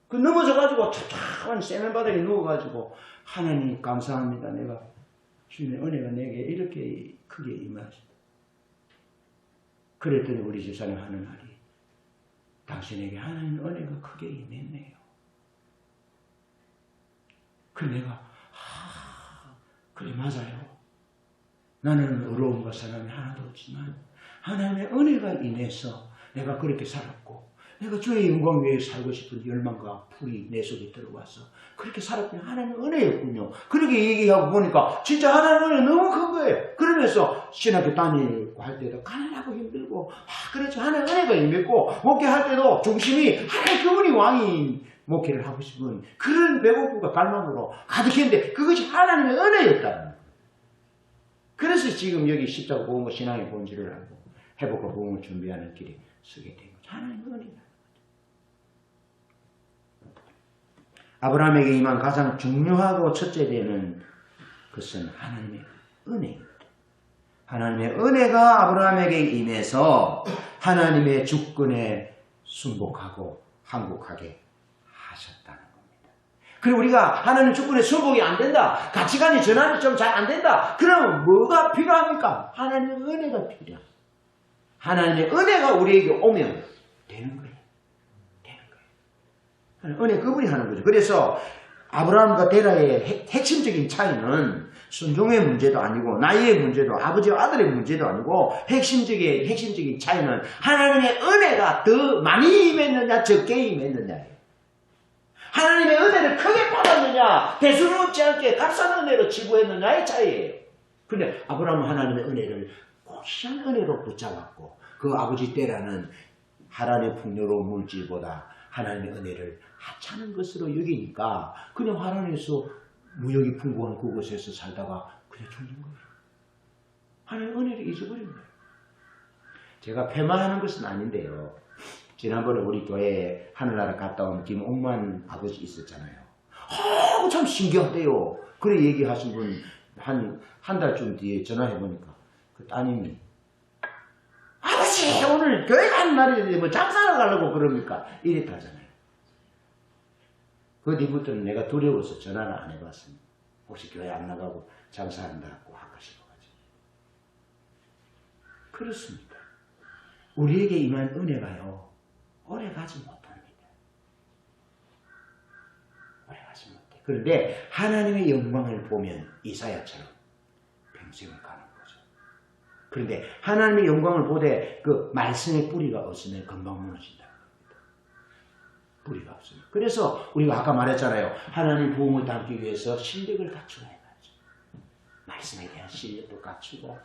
그 넘어져가지고 탁탁한 세면바닥에 누워가지고 하나님 감사합니다. 내가 주님의 은혜가 내게 이렇게 크게 임하셨다. 그랬더니 우리 집사님 하는 말이 당신에게 하나님 은혜가 크게 임했네요. 그래 내가 그래 맞아요. 나는 어려움과 사람이 하나도 없지만 하나님의 은혜가 임해서 내가 그렇게 살았고 내가 주의 영광 위에 살고 싶은 열망과 불이 내 속에 들어와서 그렇게 살았더니 하나님의 은혜였군요. 그렇게 얘기하고 보니까 진짜 하나님의 은혜 너무 큰 거예요. 그러면서 신학교 다니고 할 때도 가난하고 힘들고 그렇죠. 하나님의 은혜가 임했고 목회할 때도 중심이 하나님 그분이 왕인 목회를 하고 싶은 그런 배고픔과 갈망으로 가득했는데 그것이 하나님의 은혜였다는 거예요. 그래서 지금 여기 십자가 복음과 신앙의 본질을 알고 회복과 복음을 준비하는 길에 서게 된 거죠. 하나님의 은혜다. 아브라함에게 임한 가장 중요하고 첫째 되는 것은 하나님의 은혜입니다. 하나님의 은혜가 아브라함에게 임해서 하나님의 주권에 순복하고 항복하게 하셨다는 겁니다. 그리고 우리가 하나님 주권에 순복이 안 된다. 가치관이 전환이 좀 잘 안 된다. 그러면 뭐가 필요합니까? 하나님의 은혜가 필요합니다. 하나님의 은혜가 우리에게 오면 되는 거예요. 은혜 그분이 하는 거죠. 그래서 아브라함과 데라의 핵심적인 차이는 순종의 문제도 아니고 나이의 문제도 아버지와 아들의 문제도 아니고 핵심적인 차이는 하나님의 은혜가 더 많이 임했느냐 적게 임했느냐예요. 하나님의 은혜를 크게 받았느냐 대수롭지 않게 값싼 은혜로 지구했느냐의 차이예요. 그런데 아브라함은 하나님의 은혜를 고시한 은혜로 붙잡았고 그 아버지 데라는 하나님의 풍요로운 물질보다 하나님의 은혜를 하찮은 것으로 여기니까 그냥 하나님에서 무역이 풍부한 그곳에서 살다가 그냥 죽는 거예요. 하나님의 은혜를 잊어버린 거예요. 제가 폐마하는 것은 아닌데요. 지난번에 우리 교회에 하늘나라 갔다 온 김옥만 아버지 있었잖아요. 참 신기하대요. 그래 얘기하신 분 한 달쯤 뒤에 전화해보니까 그 따님이 아버지 오늘 교회 가는 날인데 뭐 장사를 가려고 그럽니까? 이랬다잖아요. 그 뒤부터는 내가 두려워서 전화를 안 해봤습니다. 혹시 교회 안 나가고 장사한다고 할까 싶어가지고. 그렇습니다. 우리에게 임한 은혜가요 오래가지 못합니다. 오래가지 못해. 그런데 하나님의 영광을 보면 이사야처럼 평생을 가는 거죠. 그런데 하나님의 영광을 보되 그 말씀의 뿌리가 없으면 금방 무너진다. 뿌리가 없습니다. 그래서 우리가 아까 말했잖아요. 하나님 부흥을 담기 위해서 실력을 갖추어야 하죠. 말씀에 대한 실력도 갖추고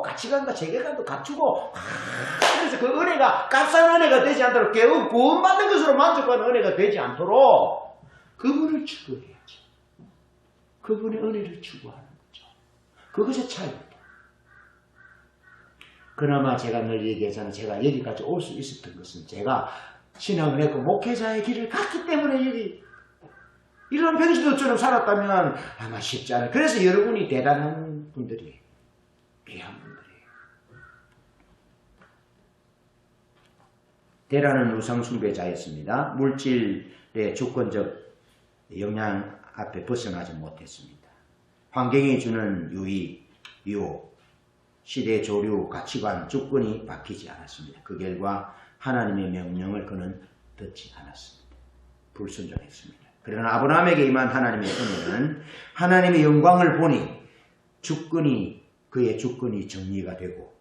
가치관과 세계관도 갖추고 그래서 그 은혜가 값싼 은혜가 되지 않도록 구원받는 것으로 만족하는 은혜가 되지 않도록 그분을 추구해야죠. 그분의 은혜를 추구하는 거죠. 그것의 차이입니다. 그나마 제가 늘 얘기하잖아요. 제가 여기까지 올 수 있었던 것은 제가 신앙을 했고 목회자의 길을 갔기 때문에 여기 이런 병신들처럼 살았다면 아마 쉽지 않아요. 그래서 여러분이 대단한 분들이에요. 귀한 분들이에요. 데라는 우상숭배자였습니다. 물질의 주권적 영향 앞에 벗어나지 못했습니다. 환경이 주는 유혹, 시대 조류, 가치관, 주권이 바뀌지 않았습니다. 그 결과 하나님의 명령을 그는 듣지 않았습니다. 불순종했습니다. 그러나 아브라함에게 임한 하나님의 은혜는 하나님의 영광을 보니 그의 주권이 정리가 되고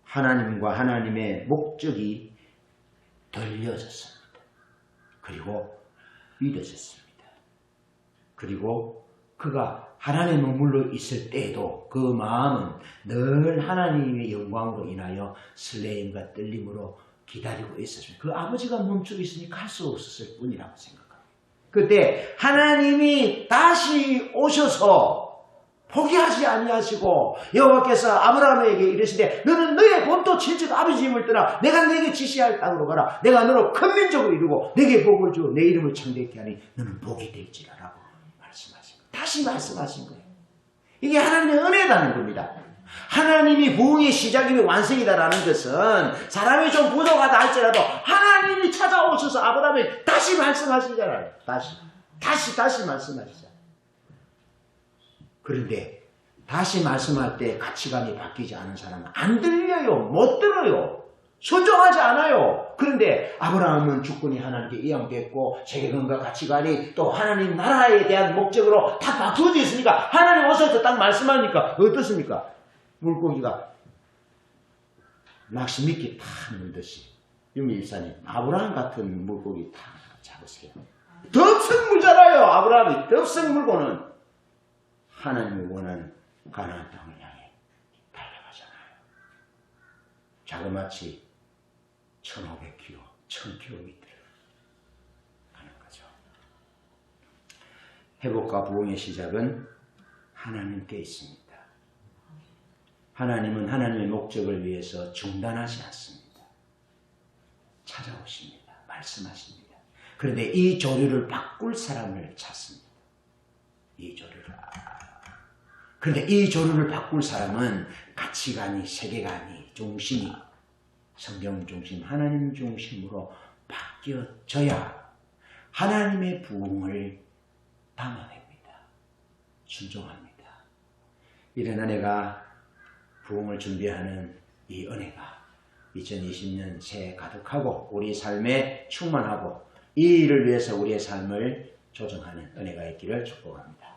하나님과 하나님의 목적이 들려졌습니다. 그리고 믿어졌습니다. 그리고 그가 하나님의 머물러 있을 때에도 그 마음은 늘 하나님의 영광으로 인하여 설레임과 떨림으로 기다리고 있었습니다. 그 아버지가 멈추고 있으니 갈 수 없었을 뿐이라고 생각합니다. 그때 하나님이 다시 오셔서 포기하지 아니하시고 여호와께서 아브라함에게 이르시되 너는 너의 본토 친척 아버지 집을 떠나 내가 네게 지시할 땅으로 가라. 내가 너로 큰 민족을 이루고 네게 복을 주어 내 이름을 창대케 하니 너는 복이 될지라라고 말씀하신 거예요. 다시 말씀하신 거예요. 이게 하나님의 은혜라는 겁니다. 하나님이 부흥의 시작이며 완성이다라는 것은 사람이 좀 부족하다 할지라도 하나님이 찾아오셔서 아브라함에게 다시 말씀하시잖아요. 다시 말씀하시잖아요. 그런데 다시 말씀할 때 가치관이 바뀌지 않은 사람은 안 들려요. 못 들어요. 순종하지 않아요. 그런데 아브라함은 주권이 하나님께 이양됐고 세계관과 가치관이 또 하나님 나라에 대한 목적으로 다 바꾸어져 있으니까 하나님 오셔서 딱 말씀하니까 어떻습니까? 물고기가 낚시 미끼 탁 넣듯이 유미 일사님 아브라함 같은 물고기 탁 잡으세요. 덥석 물잖아요. 아브라함이 덥석 물고는 하나님이 원하는 가나안 땅을 향해 달려가잖아요. 자그마치 1500km, 1000km를 가는 거죠. 회복과 부흥의 시작은 하나님께 있습니다. 하나님은 하나님의 목적을 위해서 중단하지 않습니다. 찾아오십니다. 말씀하십니다. 그런데 이 조류를 바꿀 사람을 찾습니다. 이 조류를. 그런데 이 조류를 바꿀 사람은 가치관이, 세계관이, 중심이 성경 중심, 하나님 중심으로 바뀌어져야 하나님의 부흥을 담아냅니다. 순종합니다. 이런 은혜가 부흥을 준비하는 이 은혜가 2020년 새해 가득하고 우리 삶에 충만하고 이 일을 위해서 우리의 삶을 조정하는 은혜가 있기를 축복합니다.